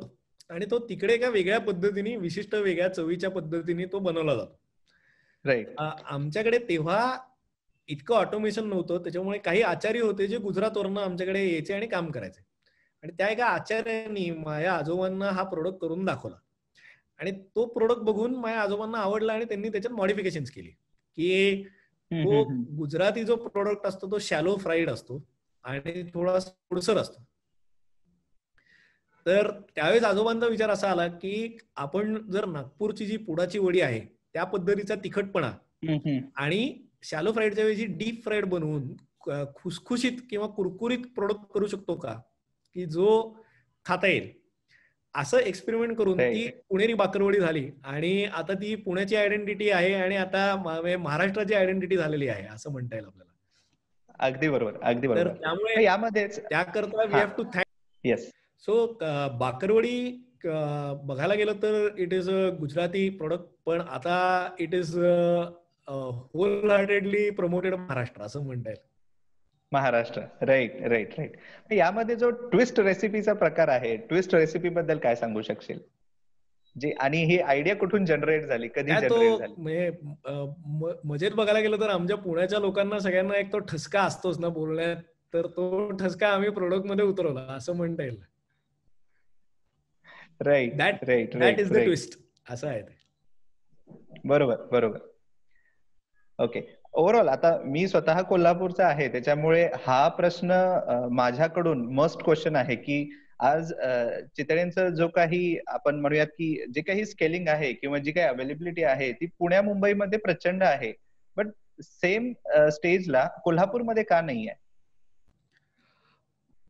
आणि तो तिकडे एका वेगळ्या पद्धतीने विशिष्ट वेगळ्या चवीच्या पद्धतीने तो बनवला जातो. राईट. आमच्याकडे तेव्हा इतकं ऑटोमेशन नव्हतं, त्याच्यामुळे काही आचार्य होते जे गुजरातवरनं आमच्याकडे यायचे आणि काम करायचे. आणि त्या एका आचार्यांनी माझ्या आजोबांना हा प्रोडक्ट करून दाखवला आणि तो प्रोडक्ट बघून माझ्या आजोबांना आवडला आणि त्यांनी त्याच्यात मॉडिफिकेशन केली की तो गुजराती जो प्रोडक्ट असतो तो शॅलो फ्राईड असतो आणि थोडा ओलसर असतो. तर त्यावेळेस आजोबांचा विचार असा आला की आपण जर नागपूरची जी पुडाची वडी आहे त्या पद्धतीचा तिखटपणा आणि शॅलो फ्राईडच्या ऐवजी डीप फ्राईड बनवून खुसखुशीत किंवा कुरकुरीत प्रोडक्ट करू शकतो का की जो खाता येईल. असं एक्सपेरिमेंट करून ती पुणेरी बाकरवडी झाली आणि आता ती पुण्याची आयडेंटिटी आहे आणि आता महाराष्ट्राची आयडेंटिटी झालेली आहे असं म्हणता येईल आपल्याला. अगदी बरोबर अगदी तर बरोबर. त्यामुळे यामध्येच त्याकरता we have to thank. Yes. So bakarwadi बघायला गेलं तर it is a Gujarati product, पण आता it is wholeheartedly promoted Maharashtra असं म्हणता येईल. महाराष्ट्र. Right right right. यामध्ये जो ट्विस्ट रेसिपीचा प्रकार आहे, ट्विस्ट रेसिपी बद्दल काय सांगू शकशील? जी आणि ही आयडिया कुठून जनरेट झाली, कधी जनरेट झाली? म्हणजे मजेत बघायला गेलं तर आमच्या पुण्याच्या लोकांना सगळ्यांना एक तो ठसका असतोच ना बोलण्यात, तर तो ठसका आम्ही प्रोडक्ट मध्ये उतरवला असं म्हणता येईल. Right that right that is the right. Twist. असं आहे ते. बरोबर बरोबर. ओके. ओव्हरऑल आता मी स्वतः कोल्हापूरचा आहे, त्याच्यामुळे हा प्रश्न माझ्याकडून मस्ट क्वेश्चन आहे की आज चितळेंचं जो काही आपण म्हणूयात की जे काही स्केलिंग आहे किंवा जी काही अवेलेबिलिटी आहे ती पुण्या मुंबईमध्ये प्रचंड आहे, बट सेम स्टेजला कोल्हापूरमध्ये का नाही आहे?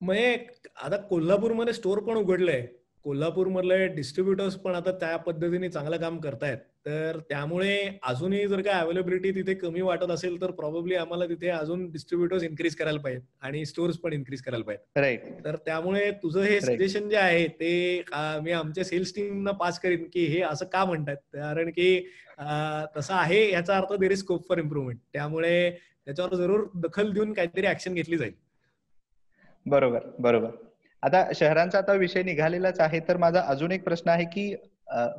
म्हणजे आता कोल्हापूरमध्ये स्टोअर पण उघडलंय, कोल्हापूरमधले डिस्ट्रीब्युटर्स पण आता त्या पद्धतीने चांगलं काम करतायत. तर त्यामुळे अजूनही जर काय अवेलेबिलिटी तिथे कमी वाटत असेल तर प्रॉब्ली आम्हाला तिथे अजून डिस्ट्रीब्युटर्स इन्क्रीज करायला पाहिजेत आणि स्टोअर्स पण इन्क्रीज करायला पाहिजेत. राईट तर त्यामुळे तुझं हे राईट. सजेशन जे आहे ते मी आमच्या सेल्स टीमना पास करीन की हे असं का म्हणतात, कारण की तसं आहे याचा अर्थ there is scope for improvement. त्यामुळे त्याच्यावर जरूर दखल देऊन काहीतरी ऍक्शन घेतली जाईल. बरोबर बरोबर. आता शहरांचा आता विषय निघालेलाच आहे, तर माझा अजून एक प्रश्न आहे की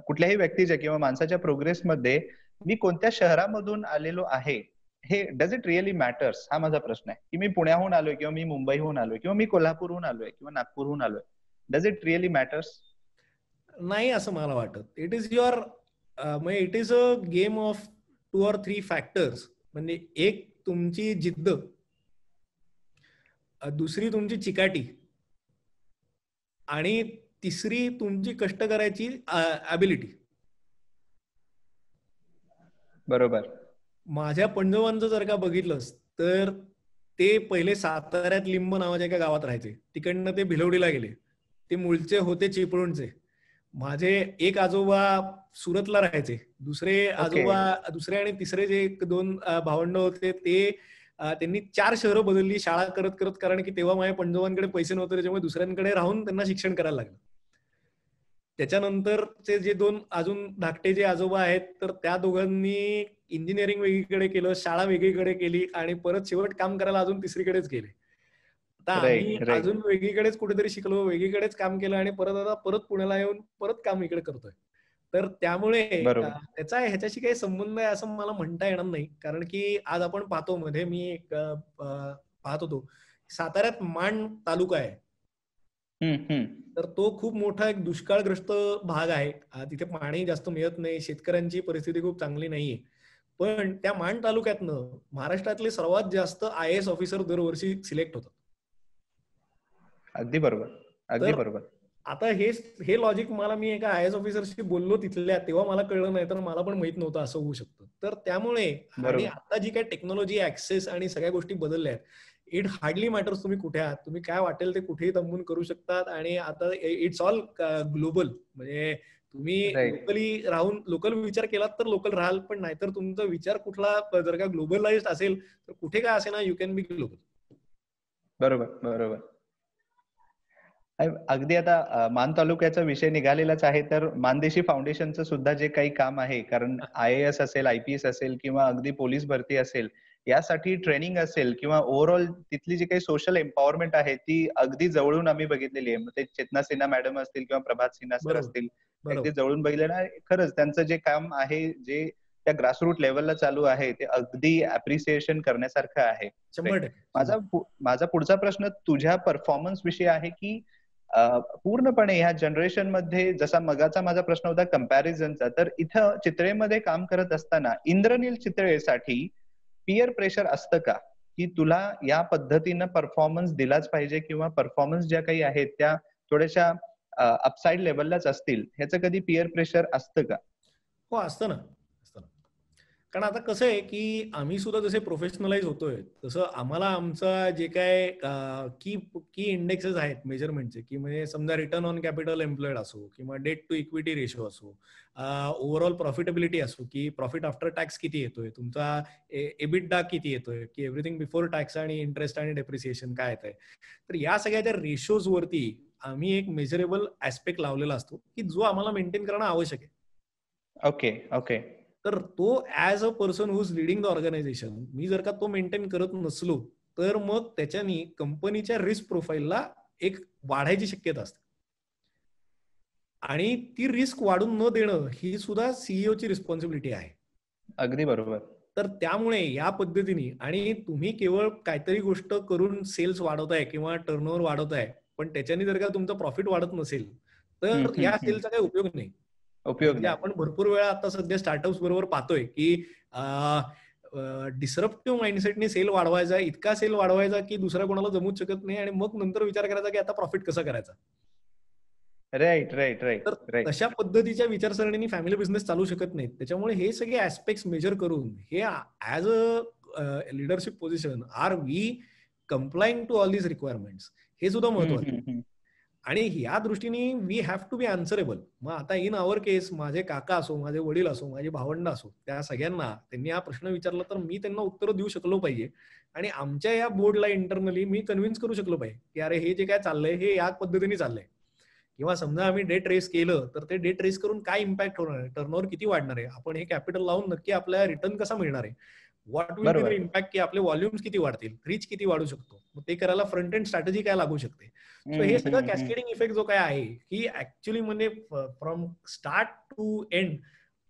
कुठल्याही व्यक्तीच्या किंवा माणसाच्या प्रोग्रेसमध्ये मी कोणत्या शहरामधून आलेलो आहे हे डज इट रिअली मॅटर्स, हा माझा प्रश्न आहे. की मी पुण्याहून आलोय किंवा मी मुंबईहून आलोय किंवा मी कोल्हापूरहून आलोय किंवा नागपूरहून आलोय, डज इट रिअली मॅटर्स? नाही असं मला वाटत. इट इज युअर म्हणजे it is a game of 2 or 3 factors. म्हणजे एक तुमची जिद्द, दुसरी तुमची चिकाटी आणि तिसरी तुमची कष्ट करायची ॲबिलिटी. बरोबर. माझ्या पंजोबांचं जर का बघितलंस तर ते पहिले साताऱ्यात लिंब नावाच्या एका गावात राहायचे, तिकडनं ते भिलवडीला गेले. ते मूळचे होते चिपळूणचे. माझे एक आजोबा सुरतला राहायचे, दुसरे आजोबा दुसरे आणि तिसरे जे 2 भावंड होते ते त्यांनी 4 शहरं बदलली शाळा करत करत, कारण की तेव्हा माझ्या पंजोबांकडे पैसे नव्हते, त्याच्यामुळे दुसऱ्यांकडे राहून त्यांना शिक्षण करायला लागलं. त्याच्यानंतरचे जे 2 अजून धाकटे जे आजोबा आहेत तर त्या दोघांनी इंजिनिअरिंग वेगळीकडे केलं, शाळा वेगळीकडे केली आणि परत शेवट काम करायला अजून तिसरीकडेच गेले. आता आम्ही राईट राईट. अजून वेगळीकडेच कुठेतरी शिकलो, वेगळीकडेच काम केलं आणि परत पुण्याला येऊन परत काम इकडे करतोय. तर त्यामुळे बरोबर. त्याचा ह्याच्याशी काही संबंध आहे असं मला म्हणता येणार नाही, कारण की आज आपण पाहतो, मध्ये मी एक पाहत होतो, साताऱ्यात माण तालुका आहे. तर तो खूप मोठा एक दुष्काळग्रस्त भाग आहे. तिथे पाणी जास्त मिळत नाही, शेतकऱ्यांची परिस्थिती खूप चांगली नाहीये. पण त्या माण तालुक्यातनं महाराष्ट्रातले सर्वात जास्त IAS ऑफिसर दरवर्षी सिलेक्ट होतात. अगदी बरोबर अगदी तर बरोबर. आता हे लॉजिक मला मी एका IAS ऑफिसरशी बोललो तिथल्या, तेव्हा मला कळलं, नाही तर मला पण माहित नव्हतं असं होऊ शकतं. तर त्यामुळे आणि बरोबर. आता जी काही टेक्नॉलॉजी ऍक्सेस आणि सगळ्या गोष्टी बदलल्या आहेत, इट हार्डली मॅटर्स तुम्ही कुठे आहात, तुम्ही काय वाटेल ते कुठेही तंबून करू शकतात. आणि आता इट्स ऑल ग्लोबल. म्हणजे तुम्ही राईट. लोकली राहून लोकल विचार केलात तर लोकल राहाल, पण नाहीतर तुमचा विचार कुठला जर का ग्लोबलाइज्ड असेल तर कुठे काय असेल ना, यू कॅन बी ग्लोबल. बरोबर बरोबर. अगदी आता मान तालुक्याचा विषय निघालेलाच आहे, तर मानदेशी फाउंडेशनचं सुद्धा जे काही काम आहे, कारण IAS असेल, IPS असेल किंवा अगदी पोलीस भरती असेल, यासाठी ट्रेनिंग असेल किंवा ओव्हरऑल तिथली जी काही सोशल एम्पॉवरमेंट आहे ती अगदी जवळून आम्ही बघितलेली आहे. मग ते चेतना सिन्हा मॅडम असतील किंवा प्रभात सिन्हा सर बरोबर असतील, बरोबर. अगदी जवळून बघितलं ना. खरंच त्यांचं जे काम आहे, जे त्या ग्रासरूट लेवलला चालू आहे, ते अगदी अप्रिसिएशन करण्यासारखं आहे. 100%. माझा पुढचा प्रश्न तुझ्या परफॉर्मन्स विषयी आहे की पूर्णपणे ह्या जनरेशन मध्ये, जसा मगाचा माझा प्रश्न होता कम्पॅरिझनचा, तर इथं चितळेमध्ये काम करत असताना इंद्रनील चितळेसाठी पियर प्रेशर असतं का, की तुला या पद्धतीनं परफॉर्मन्स दिलाच पाहिजे किंवा परफॉर्मन्स ज्या काही आहेत त्या थोड्याशा अपसाइड लेवललाच असतील, ह्याचं कधी पियर प्रेशर असतं का? हो, असतं ना. कारण आता कसं आहे की आम्ही सुद्धा जसे प्रोफेशनलाइज होतोय तसं आम्हाला आमचा जे काय की इंडेक्सेस आहेत मेजरमेंटचे, की म्हणजे समजा रिटर्न ऑन कॅपिटल एम्प्लॉईड असो किंवा डेट टू इक्विटी रेशो असो, ओव्हरऑल प्रॉफिटेबिलिटी असो, की प्रॉफिट आफ्टर टॅक्स किती येतोय, तुमचा EBITDA किती येतोय, की एव्हरीथिंग बिफोर टॅक्स आणि इंटरेस्ट आणि डेप्रिसिएशन काय येत आहे. तर या सगळ्या रेशोज वरती आम्ही एक मेजरेबल ऍस्पेक्ट लावलेला असतो की जो आम्हाला मेंटेन करणं आवश्यक आहे. Okay okay. तर तो as a person who is leading the organisation, मी जर का तो मेंटेन करत नसलो तर मग त्याच्यानी कंपनीच्या रिस्क प्रोफाईलला एक वाढायची शक्यता असते. आणि ती रिस्क वाढून न देणं ही सुद्धा सीईओची रिस्पॉन्सिबिलिटी आहे. अगदी बरोबर. तर त्यामुळे या पद्धतीने, आणि तुम्ही केवळ काहीतरी गोष्ट करून सेल्स वाढवताय किंवा टर्नओव्हर वाढवताय, पण त्याच्याने जर का तुमचं प्रॉफिट वाढत नसेल तर या सेलचा काही उपयोग नाही. म्हणजे आपण भरपूर वेळा आता सध्या स्टार्टअप्स बरोबर पाहतोय की डिसरप्टिव्ह माइंडसेटने सेल वाढवायचा, इतका सेल वाढवायचा की दुसऱ्या कोणाला जमूच शकत नाही आणि मग नंतर विचार करायचा की आता प्रॉफिट कसा करायचा. राईट. तर तशा पद्धतीच्या विचारसरणीने फॅमिली बिझनेस चालू शकत नाहीत. त्याच्यामुळे हे सगळे ऍस्पेक्ट्स मेजर करून हे as a leadership position are we complying to all these requirements, हे सुद्धा महत्वाचं. आणि या दृष्टीने we have to be answerable. मग आता इन आवर केस माझे काका असो, माझे वडील असो, माझे भावंड असो, त्या सगळ्यांना त्यांनी हा प्रश्न विचारला तर मी त्यांना उत्तर देऊ शकलो पाहिजे. आणि आमच्या या बोर्डला इंटरनली मी कन्व्हिन्स करू शकलो पाहिजे की अरे हे जे काय चाललंय हे या पद्धतीने चाललंय. किंवा समजा आम्ही डेट रेस केलं तर ते डेट रेस करून काय इम्पॅक्ट होणार आहे, टर्नओव्हर किती वाढणार आहे, आपण हे कॅपिटल लावून नक्की आपल्याला रिटर्न कसा मिळणार आहे, what will be the impact, की आपले व्हॉल्युम्स किती वाढतील, रीच किती वाढू शकतो, मग ते करायला फ्रंट एंड स्ट्रॅटेजी काय लागू शकते. सो हे सगळं कॅस्केडिंग इफेक्ट जो काय आहे की ऍक्च्युअली म्हणजे फ्रॉम स्टार्ट टू एंड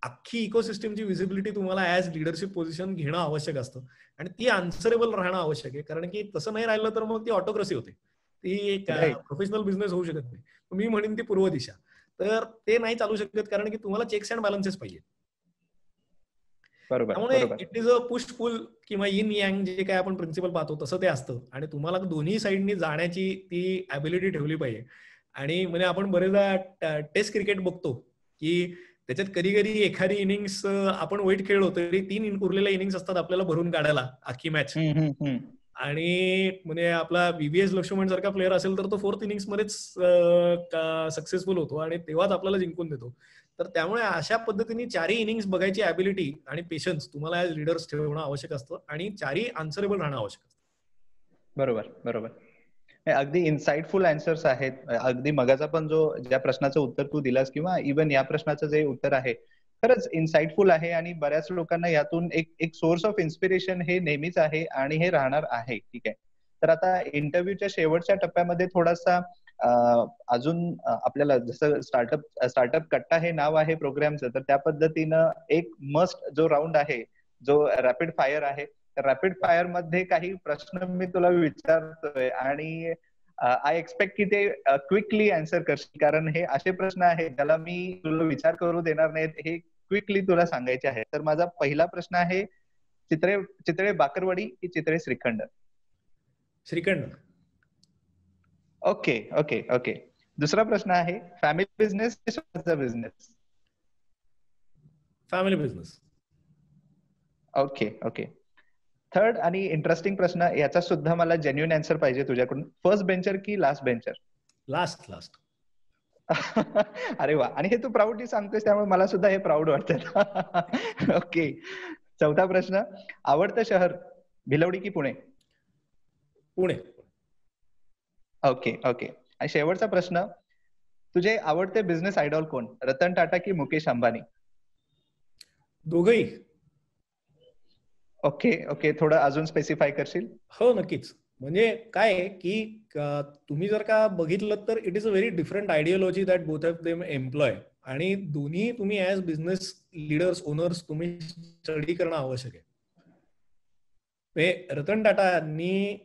अख्खी इकोसिस्टमची विजिबिलिटी तुम्हाला ऍज लिडरशिप पोझिशन घेणं आवश्यक असतं आणि ती आन्सरेबल राहणं आवश्यक आहे. कारण की तसं नाही राहिलं तर मग ती ऑटोक्रसी होते, ती एक प्रोफेशनल बिझनेस होऊ शकत नाही. मी म्हणेन ती पूर्व दिशा, तर ते नाही चालू शकत कारण की तुम्हाला चेक्स अँड बॅलन्सेस पाहिजे. त्यामुळे it is a push pull किंवा इन यंग जे काय आपण प्रिन्सिपल पाहतो तसं ते असतं आणि तुम्हाला दोन्ही साईडनी जाण्याची ती ॲबिलिटी ठेवली पाहिजे. आणि म्हणजे आपण बरेचदा टेस्ट क्रिकेट बघतो की त्याच्यात कधी कधी एखादी इनिंग्स आपण वाईट खेळलो तरी 3 उरलेल्या इनिंग्स असतात आपल्याला भरून काढायला अख्खी मॅच. आणि म्हणजे आपला बीबीएस लक्ष्मण सारखा प्लेअर असेल तर तो 4th इनिंग्स मध्येच सक्सेसफुल होतो आणि तेव्हाच आपल्याला जिंकून देतो. तर त्यामुळे अशा पद्धतीने 4ही इनिंग्स बघायची ॲबिलिटी आणि पेशन्स तुम्हाला ऍज लीडर्स ठेवणं आवश्यक असतं आणि 4ही आन्सरेबल राहणं आवश्यक असतं. बरोबर. अगदी इन्साइटफुल आन्सर्स आहेत. अगदी मगाचा पण ज्या प्रश्नाचं उत्तर तू दिलास किंवा इव्हन या प्रश्नाचं जे उत्तर आहे खरंच इन्साइटफुल आहे आणि बऱ्याच लोकांना यातून एक सोर्स ऑफ इन्स्पिरेशन हे नेहमीच आहे आणि हे राहणार आहे. ठीक आहे. तर आता इंटरव्ह्यूच्या शेवटच्या टप्प्यामध्ये थोडासा अजून आपल्याला जसं स्टार्टअप कट्टा हे नाव आहे प्रोग्रामचं, तर त्या पद्धतीनं एक मस्ट जो राऊंड आहे जो रॅपिड फायर आहे, तर रॅपिड फायर मध्ये काही प्रश्न मी तुला विचारतोय आणि आय एक्सपेक्ट की ते क्विकली आन्सर करशील, कारण हे असे प्रश्न आहेत ज्याला मी तुला विचार करू देणार नाहीत, हे क्विकली तुला सांगायचे आहे. तर माझा पहिला प्रश्न आहे, चितळे बाकरवडी की चितळे श्रीखंड? श्रीखंड. ओके. दुसरा प्रश्न आहे, फॅमिली बिझनेस की स्वतःचा business? Family business. Okay. Third आणि इंटरेस्टिंग प्रश्न, याचा सुद्धा मला जेन्युइन आन्सर पाहिजे तुझ्याकडून. फर्स्ट बेंचर की लास्ट बेंचर? लास्ट. अरे वा, आणि हे तू प्राऊडली सांगतोस त्यामुळे मला सुद्धा हे प्राऊड वाटतं. ओके. चौथा प्रश्न, आवडतं शहर भिलवडी की पुणे? पुणे. ओके. आणि शेवटचा प्रश्न, तुझे आवडते बिझनेस आयडॉल कोण, रतन टाटा की मुकेश अंबानी? दोघही. ओके. थोडं अजून स्पेसिफाय करशील? हो, नक्कीच. म्हणजे काय आहे की तुम्ही जर का बघितलं तर it is a very different ideology that both of them employ, आणि दोन्ही तुम्ही ऍज बिझनेस लीडर्स ओनर्स तुम्ही स्टडी करणं आवश्यक आहे. रतन टाटांनी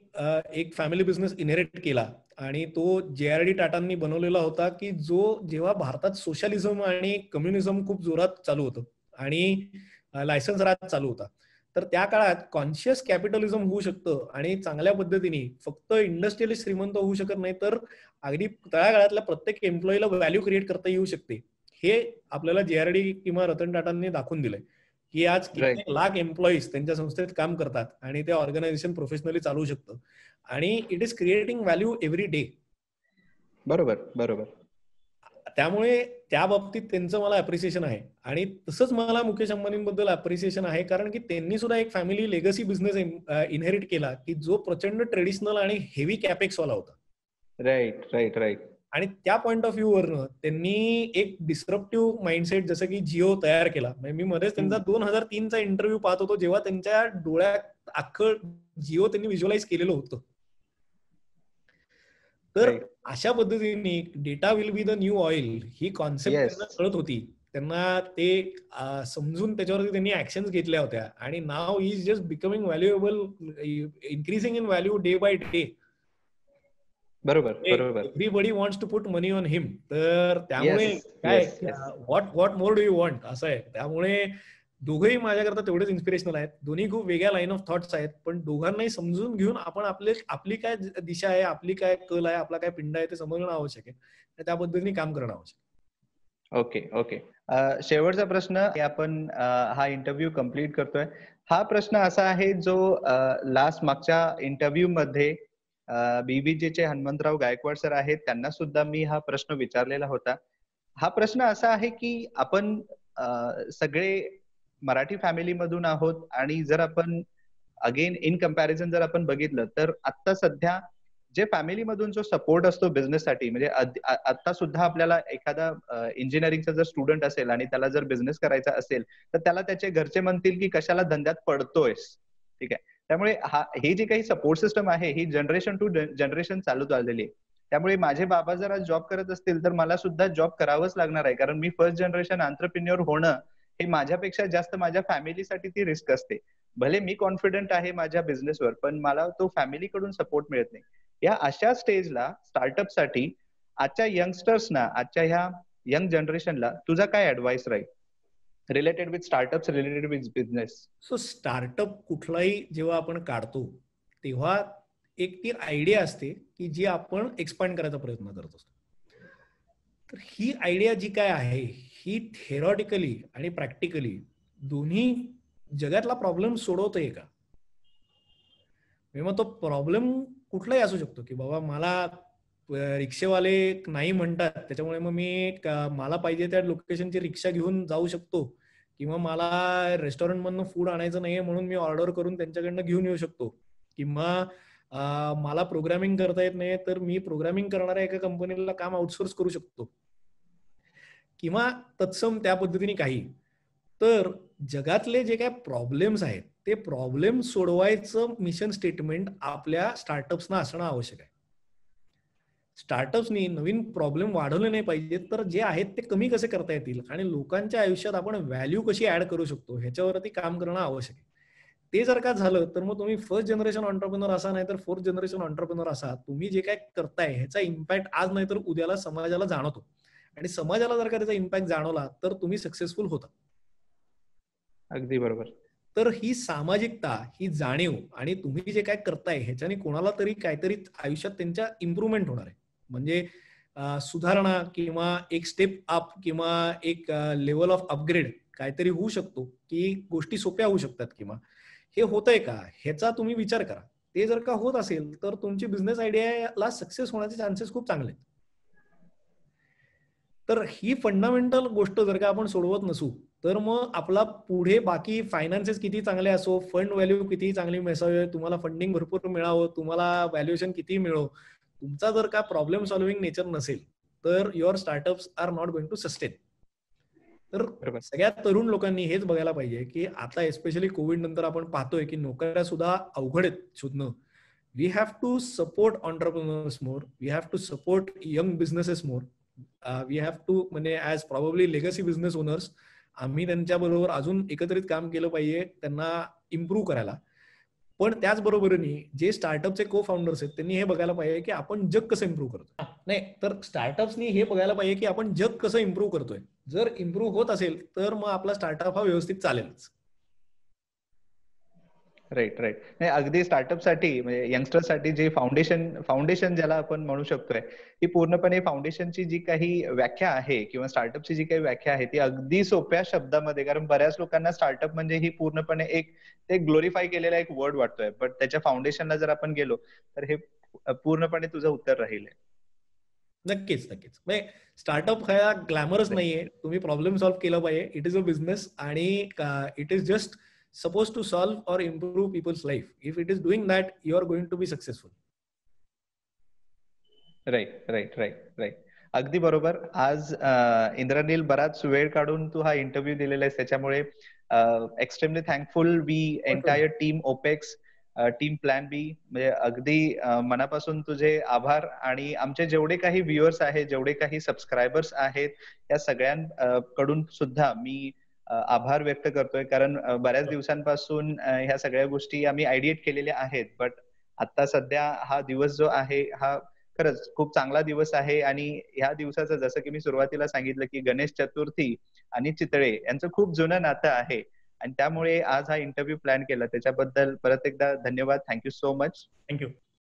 एक फॅमिली बिझनेस इनहेरिट केला आणि तो JRD टाटांनी बनवलेला होता की जो जेव्हा भारतात सोशलिझम आणि कम्युनिझम खूप जोरात चालू होतं आणि लायसन्स राज चालू होता, तर त्या काळात कॉन्शियस कॅपिटलिझम होऊ शकतं आणि चांगल्या पद्धतीने फक्त इंडस्ट्रियलिस्ट श्रीमंत होऊ शकत नाही, तर अगदी तळागाळातल्या प्रत्येक एम्प्लॉईला व्हॅल्यू क्रिएट करता येऊ शकते. हे आपल्याला JRD किंवा रतन टाटांनी दाखवून दिलंय की आज कित्येक लाख एम्प्लॉईज त्यांच्या संस्थेत काम करतात आणि ते ऑर्गनायझेशन प्रोफेशनली चालू शकतं आणि it is creating value every day. बरोबर. त्यामुळे त्या बाबतीत त्यांचं मला अप्रिसिएशन आहे. आणि तसंच मला मुकेश अंबानींबद्दल अप्रिसिएशन आहे, कारण की त्यांनी सुद्धा एक फॅमिली लेगसी बिझनेस इनहेरिट केला की जो प्रचंड ट्रेडिशनल आणि हेवी कॅपेक्स वाला होता. राईट. आणि त्या पॉइंट ऑफ व्ह्यू वरनं त्यांनी एक डिस्रप्टिव्ह माइंडसेट जसं की जिओ तयार केला. मी मध्येच त्यांचा 2003चा इंटरव्ह्यू पाहत होतो, जेव्हा त्यांच्या डोळ्यात अख्खं जिओ त्यांनी व्हिज्युअलाइज केलेलं होतं. तर अशा पद्धतीने data will be the new oil he concept त्यांना कळत होती. त्यांना ते समजून त्याच्यावरती त्यांनी ऍक्शन्स घेतल्या होत्या आणि नाव is just becoming valuable, increasing in value day by day. बरोबर बरोबर. Everybody wants to put money on him. तर त्यामुळे Yes, काय, yes, yes. What more do you want असं आहे. त्यामुळे दोघंही माझ्याकरता तेवढेच इन्स्पिरेशनल आहेत. दोन्ही खूप वेगळ्या लाईन ऑफ थॉट्स आहेत, पण दोघांनाही समजून घेऊन आपण आपली काय दिशा आहे, आपली काय कल आहे, आपला काय पिंड आहे ते समजणं आवश्यक आहे. त्या पद्धतीने काम करणं आवश्यक आहे. Okay okay. शेवटचा प्रश्न आपण हा इंटरव्ह्यू कम्प्लीट करतोय. हा प्रश्न असा आहे जो मागच्या इंटरव्ह्यू मध्ये बीबीजेचे हनुमंतराव गायकवाड सर आहेत, त्यांना सुद्धा मी हा प्रश्न विचारलेला होता. हा प्रश्न असा आहे की आपण सगळे मराठी फॅमिली मधून आहोत, आणि जर आपण अगेन इन कम्पॅरिझन जर आपण बघितलं तर आता सध्या जे फॅमिली मधून जो सपोर्ट असतो बिझनेससाठी, म्हणजे आता सुद्धा आपल्याला एखादा इंजिनिअरिंगचा जर स्टुडंट असेल आणि त्याला जर बिझनेस करायचा असेल तर त्याला त्याचे घरचे म्हणतील की कशाला धंद्यात पडतोयस, ठीक आहे. त्यामुळे ही जी काही सपोर्ट सिस्टम आहे ही जनरेशन टू जनरेशन चालू झालेली आहे. त्यामुळे माझे बाबा जर आज जॉब करत असतील तर मला सुद्धा जॉब करावंच लागणार आहे, कारण मी फर्स्ट जनरेशन एंटरप्रेन्योर होणं हे माझ्यापेक्षा जास्त माझ्या फॅमिलीसाठी ती रिस्क असते. भले मी कॉन्फिडंट आहे माझ्या बिझनेसवर, पण मला तो फॅमिलीकडून सपोर्ट मिळत नाही. या अशा स्टेजला स्टार्टअपसाठी आजच्या यंगस्टर्सना, आजच्या ह्या यंग जनरेशनला तुझा काय ऍडवाइस राहील related with startups, related with business? So startup कुठलाही जेव्हा आपण काढतो तेव्हा एक ती आयडिया असते की जी आपण एक्सपांड करायचा प्रयत्न करत असतो. तर ही आयडिया जी काय आहे ही थेरॉटिकली आणि प्रॅक्टिकली दोन्ही जगातला प्रॉब्लेम सोडवतोय का? मग तो प्रॉब्लेम कुठलाही असू शकतो की बाबा मला रिक्षेवाले नाही म्हणतात त्याच्यामुळे मग मी मला पाहिजे त्या लोकेशनची रिक्षा घेऊन जाऊ शकतो, किंवा मला रेस्टॉरंट मधनं फूड आणायचं नाहीये म्हणून मी ऑर्डर करून त्यांच्याकडनं घेऊन येऊ शकतो, किंवा मला प्रोग्रामिंग करता येत नाही तर मी प्रोग्रामिंग करणाऱ्या एका कंपनीला काम आउटसोर्स करू शकतो, किंवा तत्सम त्या पद्धतीने काही. तर जगातले जे काय प्रॉब्लेम्स आहेत ते प्रॉब्लेम सोडवायचं मिशन स्टेटमेंट आपल्या स्टार्टअप्सना असणं आवश्यक आहे. स्टार्टअप्सनी नवीन प्रॉब्लेम वाढवले नाही पाहिजे, तर जे आहेत ते कमी कसे करता येतील आणि लोकांच्या आयुष्यात आपण व्हॅल्यू कशी ऍड करू शकतो ह्याच्यावरती काम करणं आवश्यक आहे. ते जर का झालं तर मग तुम्ही फर्स्ट जनरेशन एंटरप्रेन्योर असा नाही तर फोर्थ जनरेशन एंटरप्रेन्योर असा, तुम्ही जे काय करताय ह्याचा इम्पॅक्ट आज नाही तर उद्याला समाजाला जाणवतो, आणि समाजाला जर का त्याचा इम्पॅक्ट जाणवला तर तुम्ही सक्सेसफुल होता. अगदी बरोबर. तर ही सामाजिकता, ही जाणीव आणि तुम्ही जे काय करताय ह्याच्याने कोणाला तरी काहीतरी आयुष्यात त्यांच्या इम्प्रुव्हमेंट होणार आहे. म्हणजे सुधारणा किंवा एक स्टेप अप किंवा एक लेवल ऑफ अपग्रेड काहीतरी होऊ शकतो, की गोष्टी सोप्या होऊ शकतात, किंवा हे होतंय का ह्याचा तुम्ही विचार करा. ते जर का होत असेल तर तुमची बिझनेस आयडियाला सक्सेस होण्याचे चान्सेस खूप चांगले आहेत. तर ही फंडामेंटल गोष्ट जर का आपण सोडवत नसू तर मग आपला पुढे बाकी फायनान्सेस किती चांगले असो, फंड व्हॅल्यू किती चांगली मिळावी, तुम्हाला फंडिंग भरपूर मिळावं, तुम्हाला व्हॅल्युएशन किती मिळो, तुमचा जर का प्रॉब्लेम सॉल्व्हिंग नेचर नसेल तर your startups are not going to sustain. तर सगळ्यात तरुण लोकांनी हेच बघायला पाहिजे की आता एस्पेशली कोविड नंतर आपण पाहतोय की नोकऱ्या सुद्धा अवघड आहेत शोधणं. We have to support entrepreneurs more, we have to support young businesses more, we have to, म्हणजे as probably legacy business owners आम्ही त्यांच्याबरोबर अजून एकत्रित काम केलं पाहिजे त्यांना इम्प्रूव्ह करायला. पण त्याचबरोबरीने जे स्टार्टअपचे को फाउंडर्स आहेत त्यांनी हे बघायला पाहिजे की आपण जग कसं इम्प्रूव्ह करतो. नाही तर स्टार्टअप्सनी हे बघायला पाहिजे की आपण जग कसं इम्प्रूव्ह करतोय. जर इम्प्रूव्ह होत असेल तर मग आपला स्टार्टअप हा व्यवस्थित चालेलच. Right right. नाही, अगदी स्टार्टअपसाठी म्हणजे यंगस्टरसाठी जे फाउंडेशन ज्याला आपण म्हणू शकतोय, ही पूर्णपणे फाउंडेशनची जी काही व्याख्या आहे किंवा स्टार्टअपची जी काही व्याख्या आहे ती अगदी सोप्या शब्दामध्ये, कारण बऱ्याच लोकांना स्टार्टअप म्हणजे ही पूर्णपणे एक ग्लोरीफाय केलेला एक वर्ड वाटतोय, बट त्याच्या फाउंडेशनला जर आपण गेलो तर हे पूर्णपणे तुझं उत्तर राहील. नक्कीच नक्कीच. म्हणजे स्टार्टअप हा ग्लॅमरच नाहीये, तुम्ही प्रॉब्लेम सॉल्व्ह केला पाहिजे. इट इज अ बिझनेस आणि it is just supposed to solve or improve people's life. If it is doing that, you are going to be successful. Right. अगदी बरोबर. आज इंद्रनील बराच वेळ काढून तू हा इंटरव्ह्यू दिलेला आहे, त्याच्यामुळे extremely thankful we entire team Opex, team plan B, म्हणजे अगदी मनापासून तुझे आभार. आणि आमचे जेवढे काही व्ह्युअर्स आहेत, जेवढे काही सबस्क्रायबर्स आहेत, या सगळ्यांकडून सुद्धा मी आभार व्यक्त करतोय, कारण बऱ्याच दिवसांपासून ह्या सगळ्या गोष्टी आम्ही आयडिएट केलेल्या आहेत, बट आता सध्या हा दिवस जो आहे हा खरंच खूप चांगला दिवस आहे. आणि ह्या दिवसाचं जसं की मी सुरुवातीला सांगितलं की गणेश चतुर्थी आणि चितळे यांचं खूप जुनं नातं आहे. आणि त्यामुळे आज हा इंटरव्ह्यू प्लॅन केला त्याच्याबद्दल परत एकदा धन्यवाद. Thank you so much. थँक्यू.